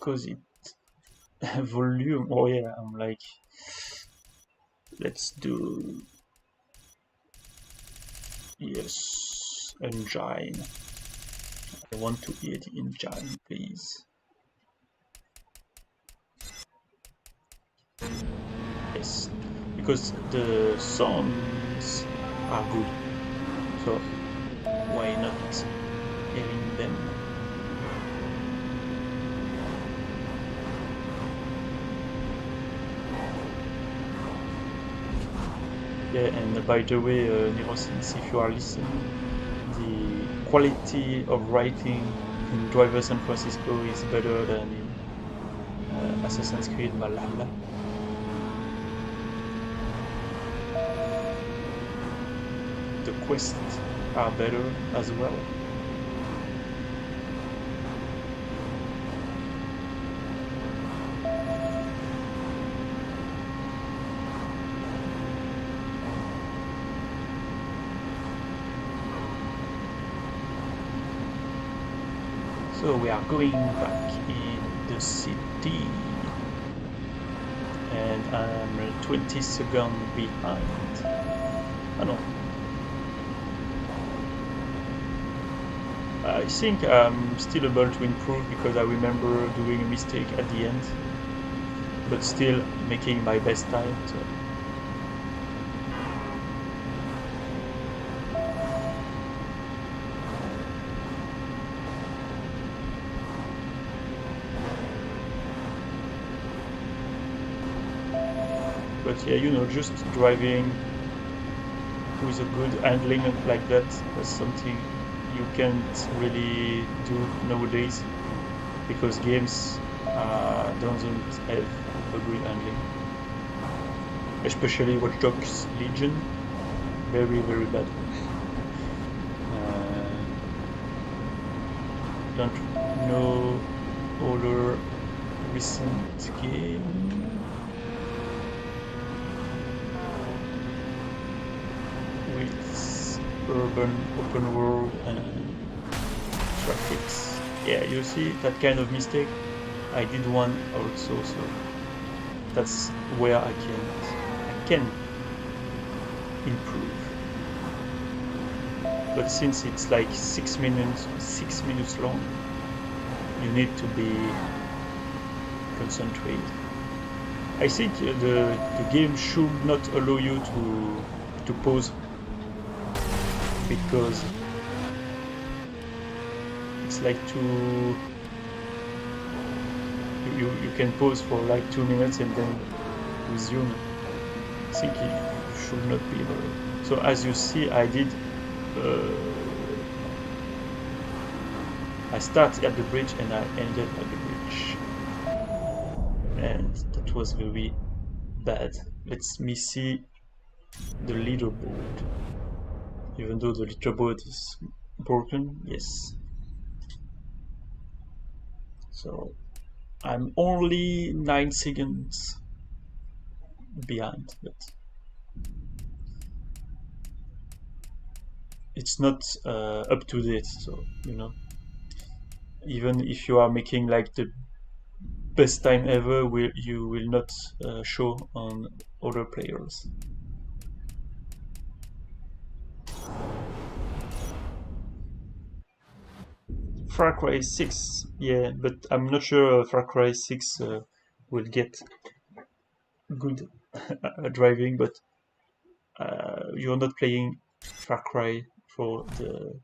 because it volume. Oh yeah, I'm like, let's do yes engine. I want to hear the engine, please. Yes, because the sounds are good, so why not hearing them? Yeah, and by the way, Neurosens, if you are listening, the quality of writing in Driver San Francisco is better than in Assassin's Creed Valhalla. The quests are better as well. So we are going back in the city, and I'm 20 seconds behind. Oh no. I think I'm still able to improve because I remember doing a mistake at the end, but still making my best time. So. But yeah, you know, just driving with a good handling like that is something you can't really do nowadays because games don't have a good handling. Especially Watch Dogs Legion, very very bad. Don't know other recent game. With urban open world and traffics. Yeah, you see that kind of mistake? I did one also, so that's where I can improve. But since it's like 6 minutes long, you need to be concentrated. I think the game should not allow you to pause, because it's like you can pause for like 2 minutes and then resume. I think it should not be able. So as you see, I did I started at the bridge and I ended at the bridge, and that was very bad. Let me see the leaderboard. Even though the leaderboard is broken, yes. So I'm only 9 seconds behind, but it's not up to date. So you know, even if you are making like the best time ever, you will not show on other players. Far Cry 6, yeah, but I'm not sure Far Cry 6 will get good driving, but you're not playing Far Cry for the...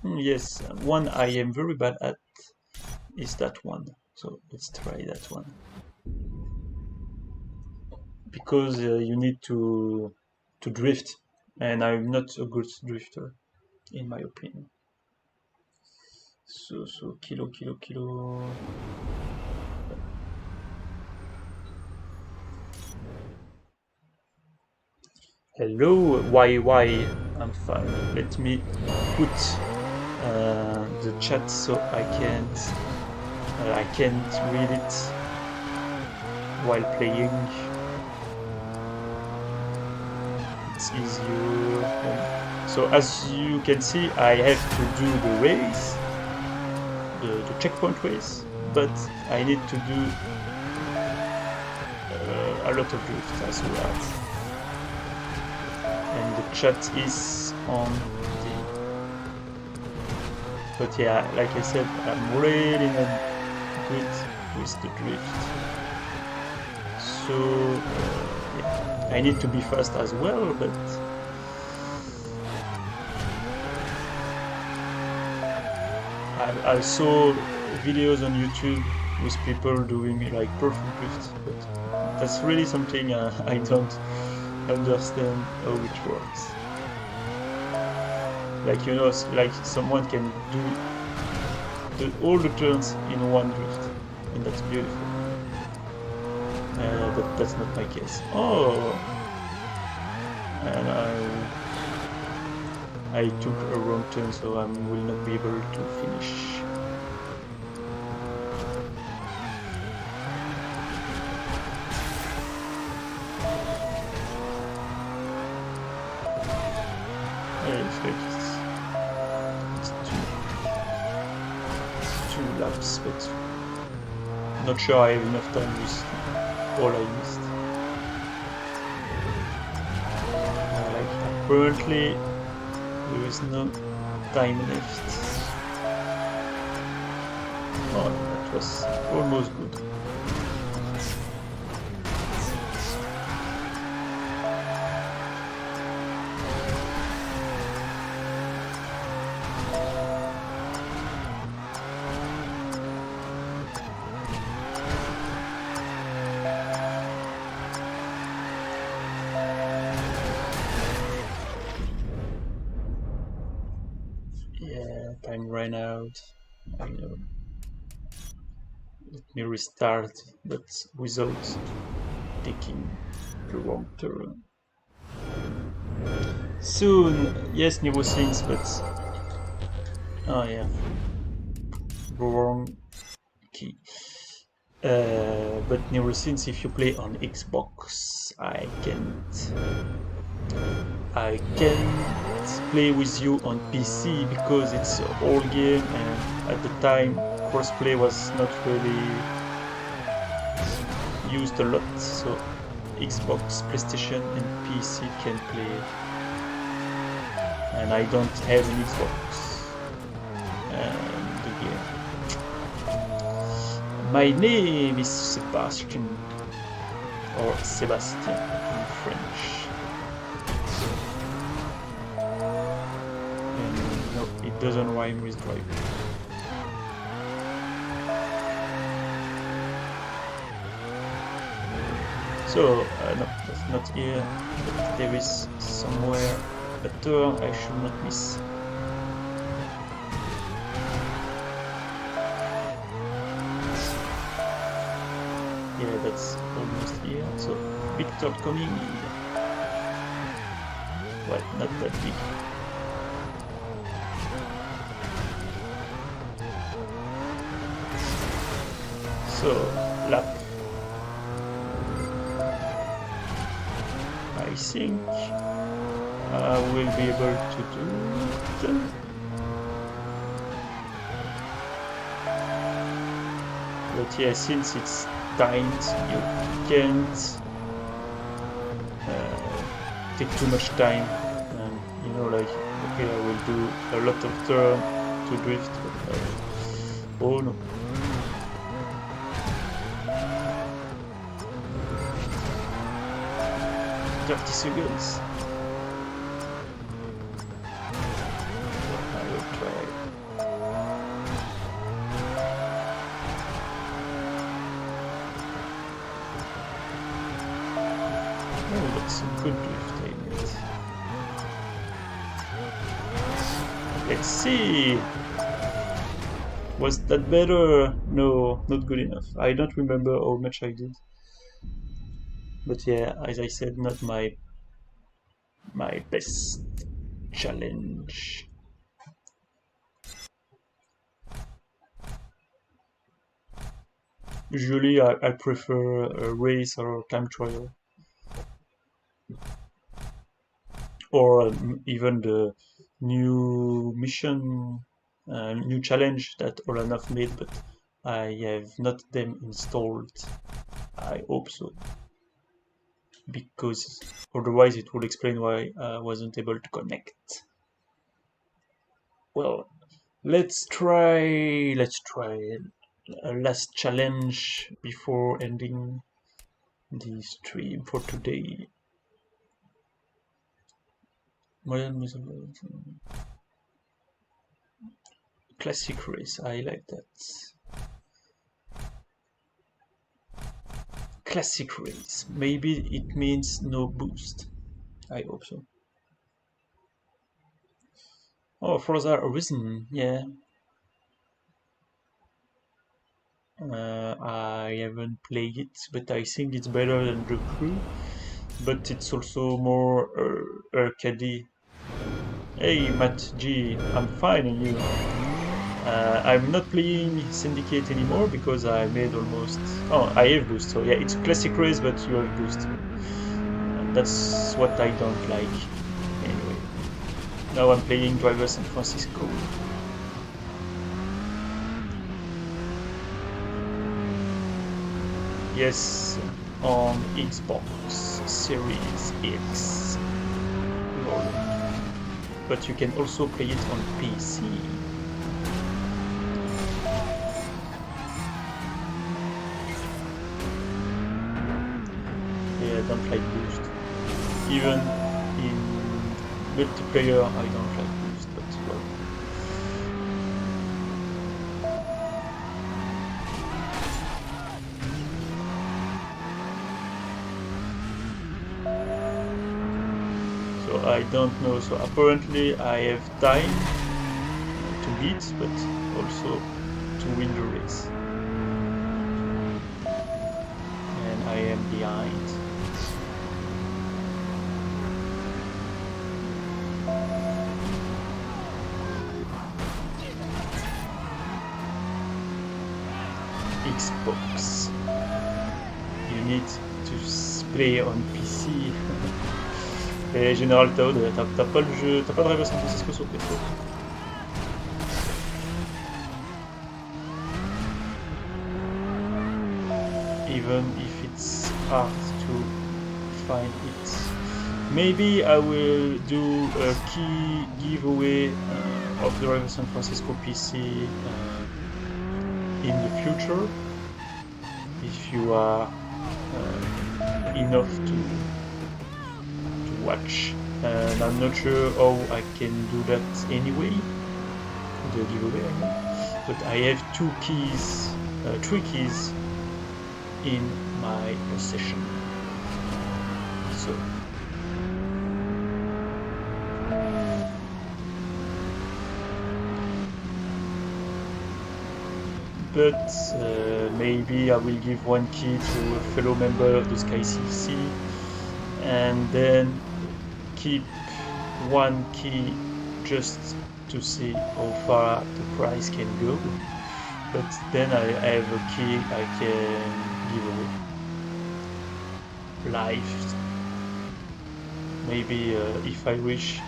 yes, one I am very bad at is that one, so let's try that one. Because you need to drift, and I'm not a good drifter, in my opinion. So kilo. Hello, why? I'm fine. Let me put the chat so I can't read it while playing. It's easier. So as you can see, I have to do the race, the checkpoint race, but I need to do a lot of drift as well. And the chat is on the... But yeah, like I said, I'm really not good with the drift. So yeah, I need to be fast as well, but I saw videos on YouTube with people doing like perfect drift, but that's really something I don't understand how it works. Like, you know, like someone can do all the turns in one drift, and that's beautiful. But that's not my case. Oh, and I took a wrong turn, so I will not be able to finish. It's two laps, but not sure I have enough time with all I missed. Like apparently there is no time left. Oh, that was almost good. Yeah, time ran out. I know. Let me restart, but without taking the wrong turn. Soon, yes, new things, but oh yeah, wrong key. But new things, if you play on Xbox, I can't play with you on PC because it's an old game, and at the time crossplay was not really used a lot, so Xbox, PlayStation and PC can play, and I don't have an Xbox and the game. My name is Sebastian, or Sébastien in French. And no, it doesn't rhyme with driver. So, no, that's not here, but there is somewhere a turn I should not miss. Yeah, that's almost here, so big turn coming. Well, not that big. So, lap. I think I will be able to do it. But yeah, since it's timed, you can't take too much time. And you know, like, okay, I will do a lot of turn to drift, but oh no. $30. I will try. Oh, that's a good drift, I admit. Let's see. Was that better? No, not good enough. I don't remember how much I did. But yeah, as I said, not my best challenge. Usually I prefer a race or time trial. Or even the new mission new challenge that Olanoff made, but I have not them installed. I hope so, because otherwise it would explain why I wasn't able to connect. Well, let's try a last challenge before ending the stream for today. Classic race, I like that. Classic race, maybe it means no boost. I hope so. Oh, Forza Horizon, yeah. I haven't played it, but I think it's better than The Crew. But it's also more arcadey. Hey, Matt G, I'm fine, and you? I'm not playing Syndicate anymore because I made almost. Oh, I have boost, so yeah, it's a classic race, but you have boost. And that's what I don't like. Anyway, now I'm playing Driver San Francisco. Yes, on Xbox Series X. Lol. But you can also play it on PC. Yeah, I don't like boost. Even in multiplayer, I don't like boost, but well. So I don't know. So apparently I have time to beat, but also to win the race. And I am behind. Xbox. You need to play on PC. Et General Toad, t'as pas le jeu, t'as pas de Driver San Francisco sur PC. Even if it's hard to find it. Maybe I will do a key giveaway of the Driver San Francisco PC in the future, if you are enough to watch. And I'm not sure how I can do that anyway, the giveaway I mean. But I have three keys in my possession. So but maybe I will give one key to a fellow member of the SkyCC, and then keep one key just to see how far the price can go. But then I have a key I can give away live. Maybe if I wish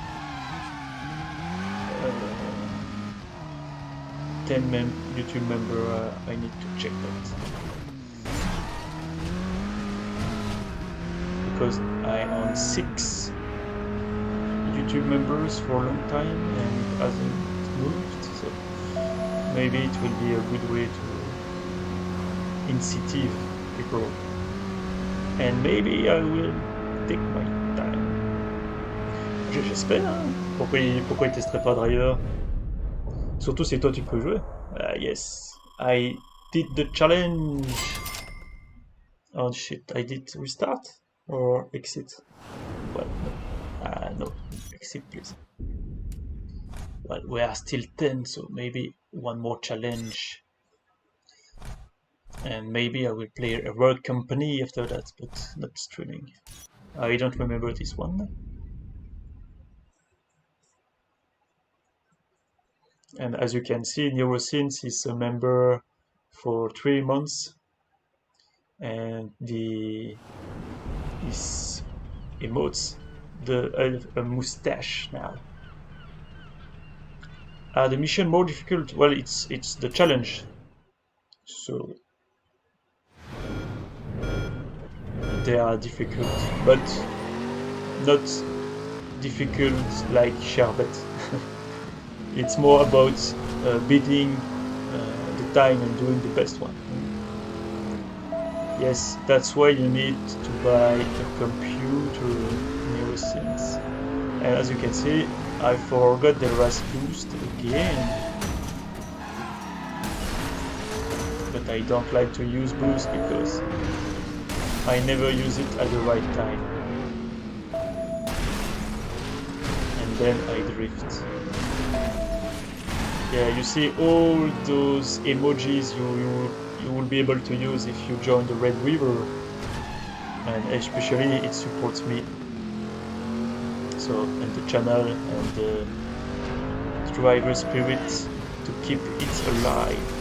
10 YouTube member, I need to check that. Because I own 6 YouTube members for a long time and it hasn't moved, so maybe it will be a good way to incentivize people. And maybe I will take my time. J'espère, hein. Pourquoi il testerait pas Driver? Surtout si toi tu peux jouer. Yes, I did the challenge. Oh shit, I did restart or exit? Well, no, exit please. Well, we are still 10, so maybe one more challenge. And maybe I will play a world company after that, but not streaming. I don't remember this one. And as you can see, Neurosins is a member for 3 months, and his emotes a mustache now. The mission more difficult? Well, it's the challenge. So they are difficult, but not difficult like Sherbet. It's more about beating the time and doing the best one. Yes, that's why you need to buy a computer neuroscience. And as you can see, I forgot the RAS boost again. But I don't like to use boost because I never use it at the right time. And then I drift. Yeah, you see all those emojis you will be able to use if you join the Red River, and especially it supports me. So, and the channel and the driver spirit to keep it alive.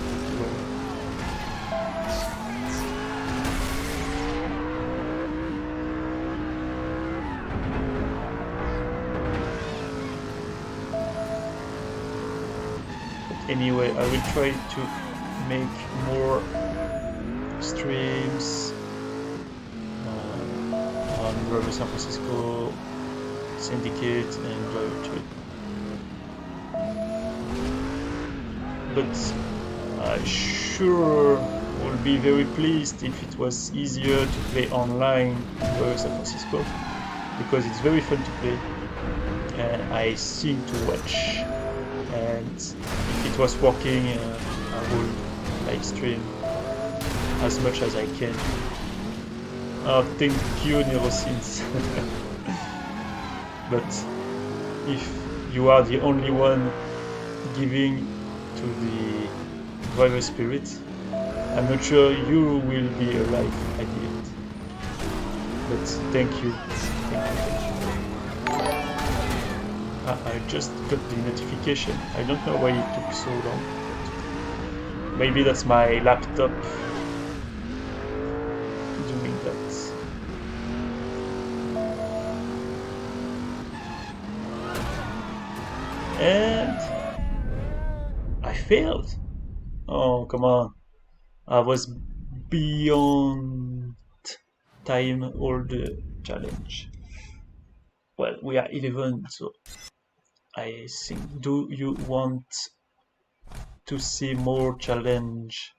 Anyway, I will try to make more streams on Driver San Francisco, Syndicate, and Driver Trade. But I sure would be very pleased if it was easier to play online in Driver San Francisco, because it's very fun to play and I seem to watch. And if it was working, I would live stream as much as I can. Oh, thank you, Neurosins. But if you are the only one giving to the driver spirit, I'm not sure you will be alive at the end. But thank you. I just got the notification. I don't know why it took so long. Maybe that's my laptop doing that. And I failed. Oh, come on. I was beyond time all the challenge. Well, we are 11, so I think, do you want to see more challenge?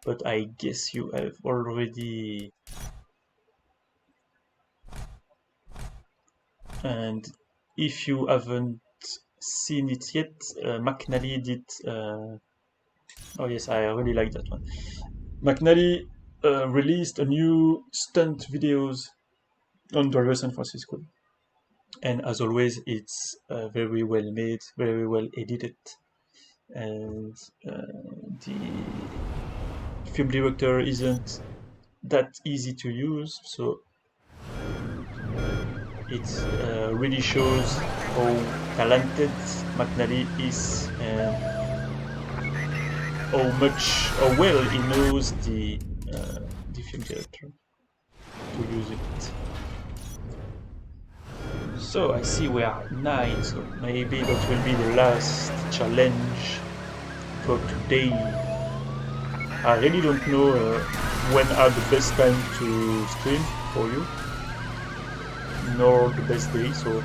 But I guess you have already. And if you haven't seen it yet, McNally did. Oh yes, I really like that one. McNally released a new stunt videos on Driver San Francisco. And as always, it's very well made, very well edited, and the film director isn't that easy to use, so it really shows how talented McNally is and how well he knows the film director to use it. So I see we are 9, so maybe that will be the last challenge for today. I really don't know when are the best time to stream for you, nor the best day, so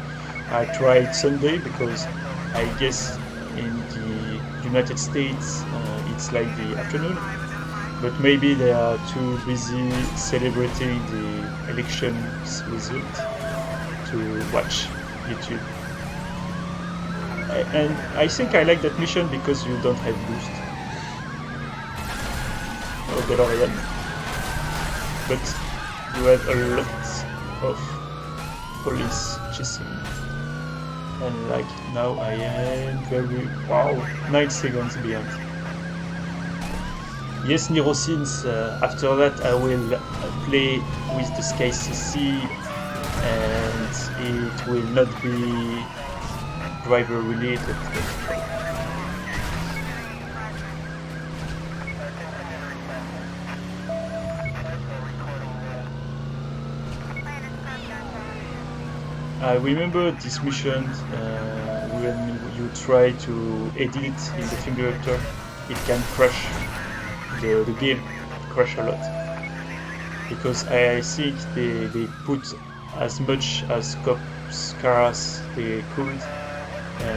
I tried Sunday because I guess in the United States it's like the afternoon, but maybe they are too busy celebrating the elections result to watch YouTube. And I think I like that mission because you don't have boost. Oh, DeLorean. But you have a lot of police chasing. And like now I am very... Wow! 9 seconds behind. Yes, Neurosins, after that I will play with the Sky CC, and it will not be driver related. I remember this mission when you try to edit in the film director, it can crash the game, crash a lot. Because I think they put as much as cops cars they could.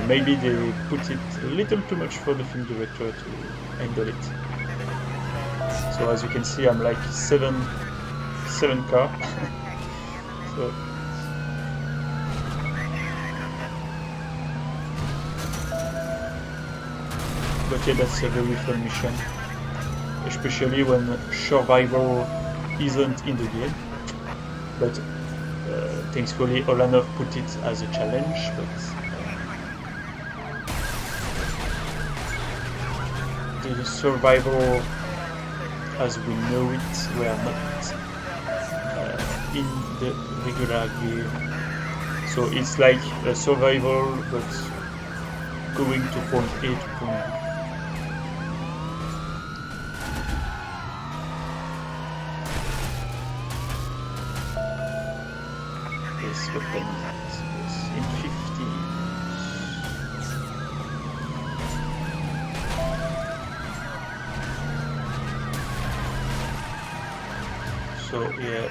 Maybe they put it a little too much for the film director to handle it. So as you can see, I'm like seven car. So but yeah, that's a very fun mission, especially when survival isn't in the game. But thankfully Olanov put it as a challenge, but the survival as we know it were not in the regular game. So it's like a survival but going to point A to point B. Yes, weapon is in 50. So yeah,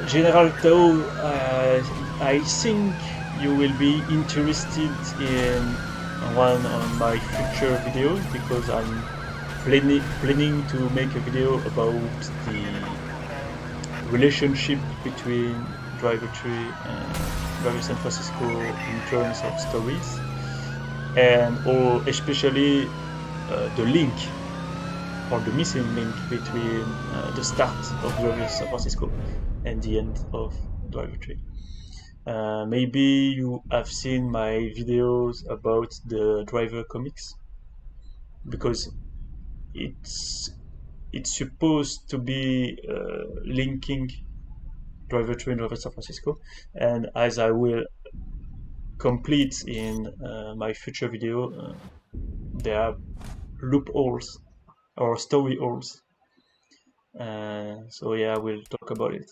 General Tao, I think you will be interested in one of my future videos, because I'm planning to make a video about the relationship between Driver 3 and Driver San Francisco in terms of stories, and especially the link, or the missing link, between the start of Driver San Francisco and the end of Driver 3. Maybe you have seen my videos about the Driver comics, because it's supposed to be linking Driver 3 and Driver San Francisco, and as I will complete in my future video, there are loopholes or story holes. So yeah, I will talk about it.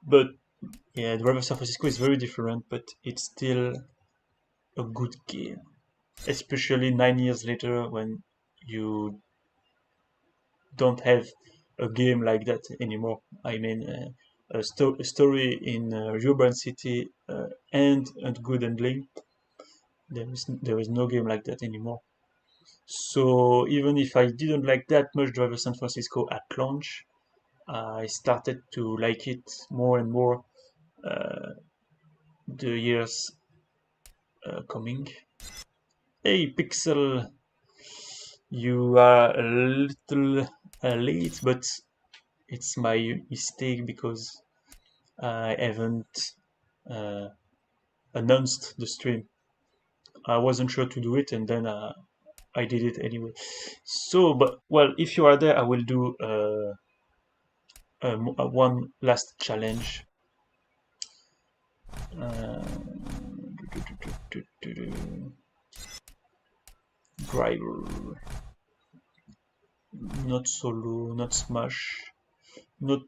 But yeah, Driver San Francisco is very different, but it's still a good game, especially 9 years later, when you don't have a game like that anymore. I mean, a story in urban city and good handling. There is no game like that anymore. So even if I didn't like that much Driver San Francisco at launch, I started to like it more and more the years coming. Hey Pixel, you are a little late, but it's my mistake because I haven't announced the stream. I wasn't sure to do it, and then I did it anyway. So, but well, if you are there, I will do one last challenge. Driver, not solo, not smash, not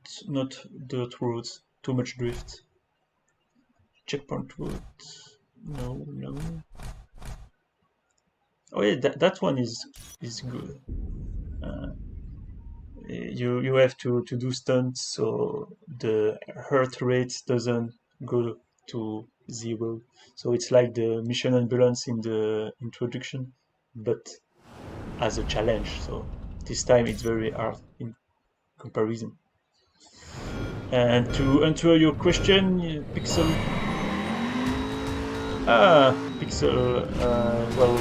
dirt roads, too much drift. Checkpoint road, no. Oh yeah, that one is good. You have to do stunts, so the heart rate doesn't go to 0. So it's like the mission ambulance in the introduction, but as a challenge. So this time it's very hard in comparison. And to answer your question, Pixel. Pixel. Well,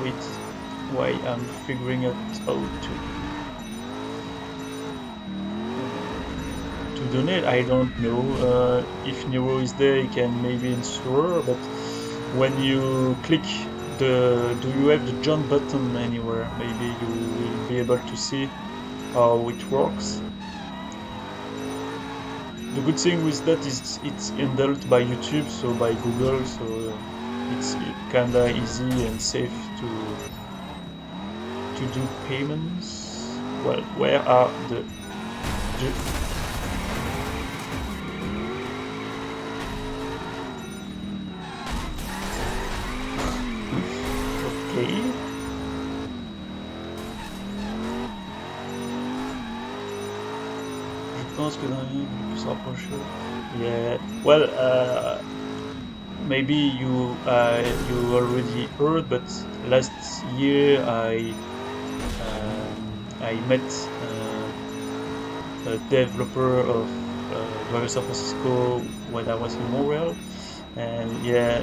wait, why I'm figuring out how to donate. I don't know. If Nero is there, he can maybe answer. But when you click do you have the join button anywhere? Maybe you will be able to see how it works. The good thing with that is it's handled by YouTube, so by Google, so it's kinda easy and safe to do payments. Well, where are the okay. Je pense que dans les plus se rapprocher. Yeah. Well, maybe you already heard, but last year I met a developer of Driver San Francisco when I was in Montreal, and yeah,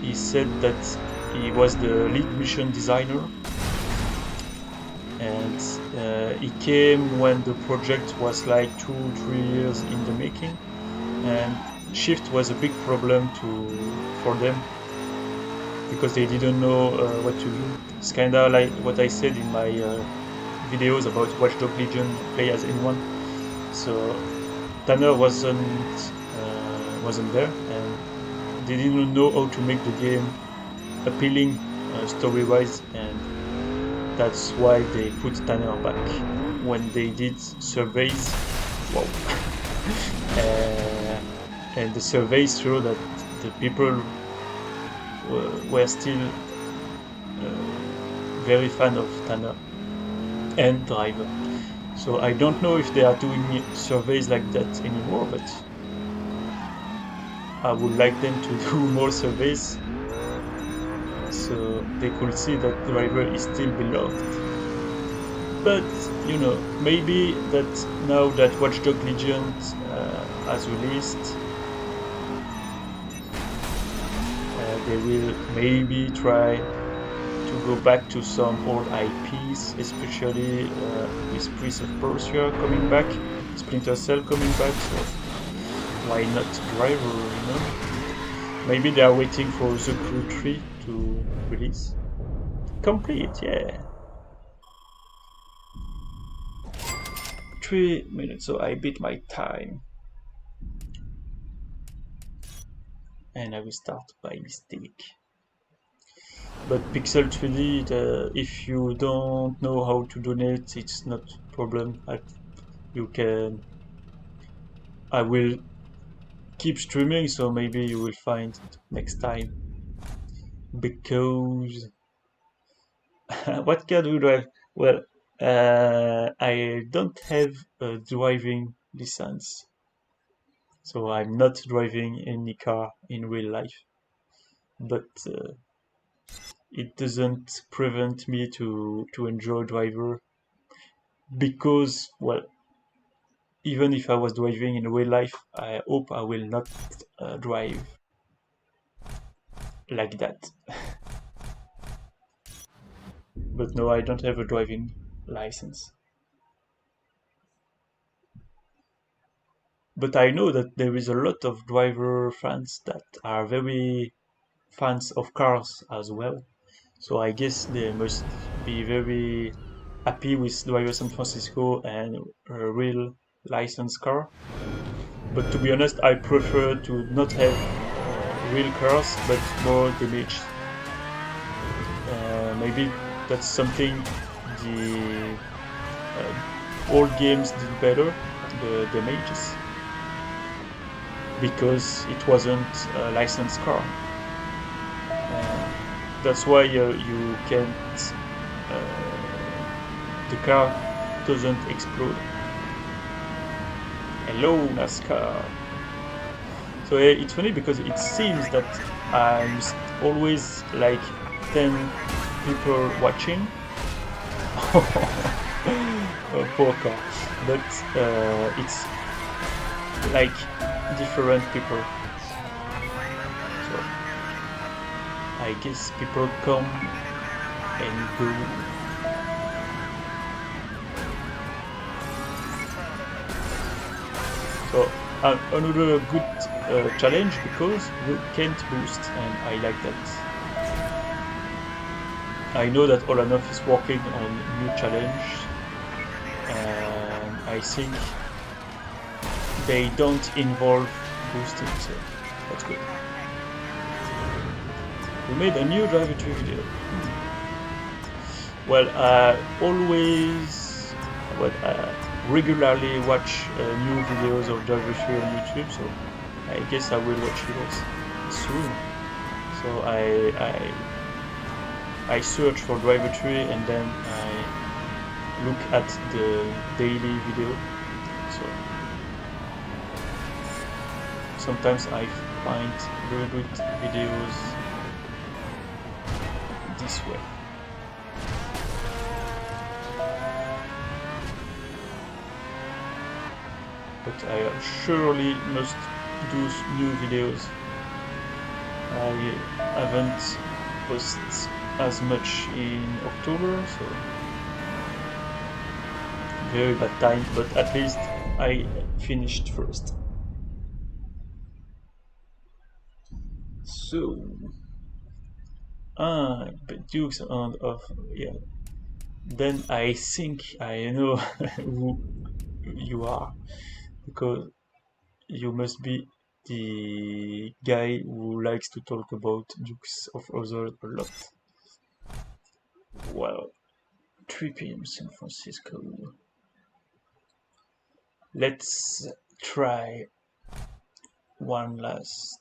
he said that he was the lead mission designer, and he came when the project was like 2-3 years in the making, and shift was a big problem for them because they didn't know what to do. It's kind of like what I said in my videos about Watch Dogs Legion, play as anyone. So Tanner wasn't there, and they didn't know how to make the game appealing story-wise, and that's why they put Tanner back when they did surveys. Wow. And the surveys show that the people were still very fan of Tanner and Driver. So I don't know if they are doing surveys like that anymore, but I would like them to do more surveys so they could see that Driver is still beloved. But, you know, maybe that now that Watch Dogs Legion has released, they will maybe try to go back to some old IPs, especially with Prince of Persia coming back, Splinter Cell coming back, so why not Driver, you know? Maybe they are waiting for The Crew 3 to release. Complete, yeah. 3 minutes, so I beat my time. And I will start by mistake. But Pixel 3D, if you don't know how to donate, it's not a problem. You can. I will keep streaming, so maybe you will find it next time. Because what car do you drive? Well, I don't have a driving license, so I'm not driving any car in real life. But it doesn't prevent me to enjoy Driver, because, well, even if I was driving in real life, I hope I will not drive like that. But no, I don't have a driving license. But I know that there is a lot of Driver fans that are very fans of cars as well. So I guess they must be very happy with Driver San Francisco and a real licensed car. But to be honest, I prefer to not have real cars, but more damage. Maybe that's something the old games did better, the damages, because it wasn't a licensed car. That's why you can't. The car doesn't explode. Hello, NASCAR. So it's funny because it seems that I'm always like 10 people watching. Oh, poor car. But it's like different people. So I guess people come and go. So another good challenge, because you can't boost, and I like that. I know that Olanov is working on new challenge, and I think they don't involve boosting, so that's good. We made a new driver tree video. Well, I always, regularly watch new videos of driver tree on YouTube, so I guess I will watch yours soon. So I search for driver tree and then I look at the daily video. So sometimes I find very good videos this way. But I surely must do new videos. I haven't posted as much in October, so very bad time, but at least I finished first. So, but Dukes of yeah. Then I think I know who you are, because you must be the guy who likes to talk about Dukes of Hazzard a lot. Well, 3 p.m. San Francisco. Let's try one last.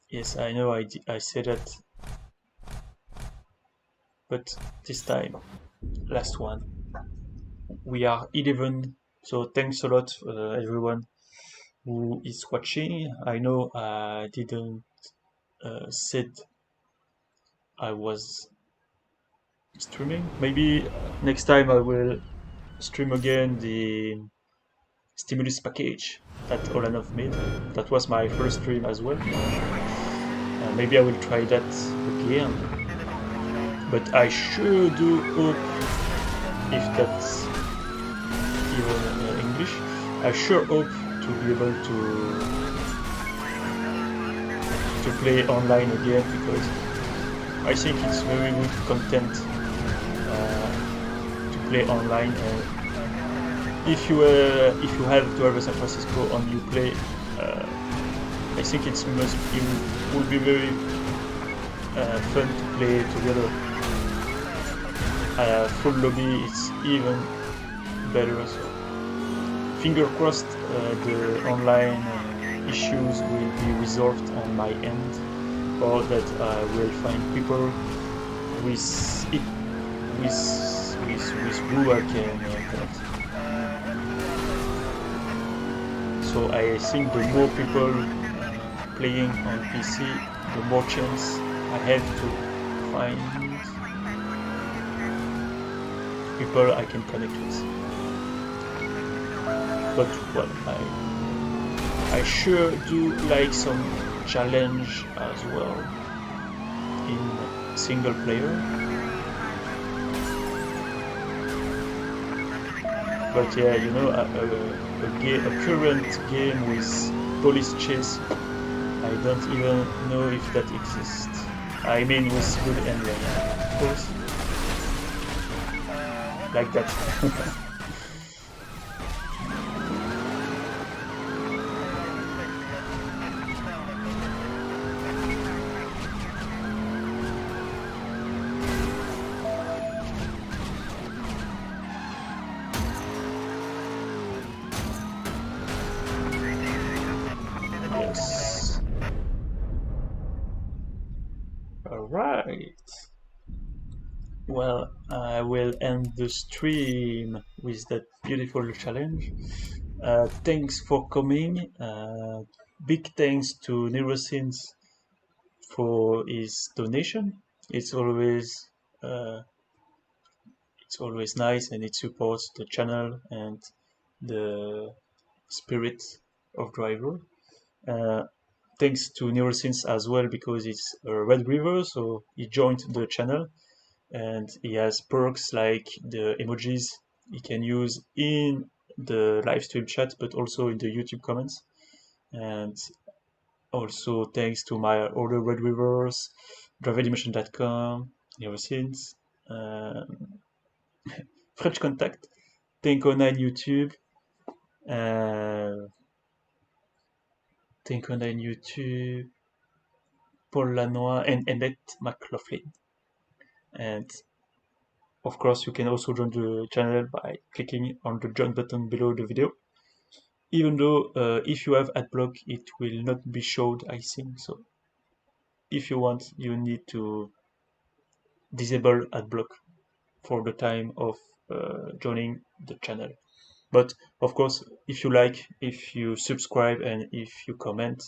Yes, I know I said that, but this time, last one. We are 11, so thanks a lot, everyone who is watching. I know I didn't said I was streaming. Maybe next time I will stream again the stimulus package that Olanov made. That was my first stream as well. Maybe I will try that again. But I sure do hope, if that's even English, I sure hope to be able to play online again, because I think it's very good content to play online. And if you have Driver San Francisco on Uplay, I think it will be very fun to play together. Full lobby is even better. So finger crossed, the online issues will be resolved on my end, or that I will find people with who I can connect. So I think the more people playing on PC, the more chance I have to find people I can connect with. But well, I sure do like some challenge as well in single player. But yeah, you know, a current game with police chase, I don't even know if that exists. I mean, with good ending, of course. Like that. Yes. Alright. Well, I will end the stream with that beautiful challenge. Thanks for coming. Big thanks to Neurosynth for his donation. It's always nice, and it supports the channel and the spirit of Driver. Thanks to Neurosynth as well, because it's a Red River, so he joined the channel, and he has perks like the emojis he can use in the live stream chat, but also in the YouTube comments. And also thanks to my other Red Rivers, driverdimension.com, Neurosynth, French Contact, Tenko9 YouTube, Think on YouTube, Paul Lanois and Emmett McLaughlin. And of course, you can also join the channel by clicking on the join button below the video. Even though if you have adblock, it will not be showed, I think. So if you want, you need to disable adblock for the time of joining the channel. But of course, if you like, if you subscribe, and if you comment,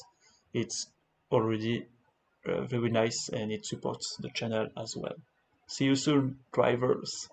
it's already very nice and it supports the channel as well. See you soon, drivers!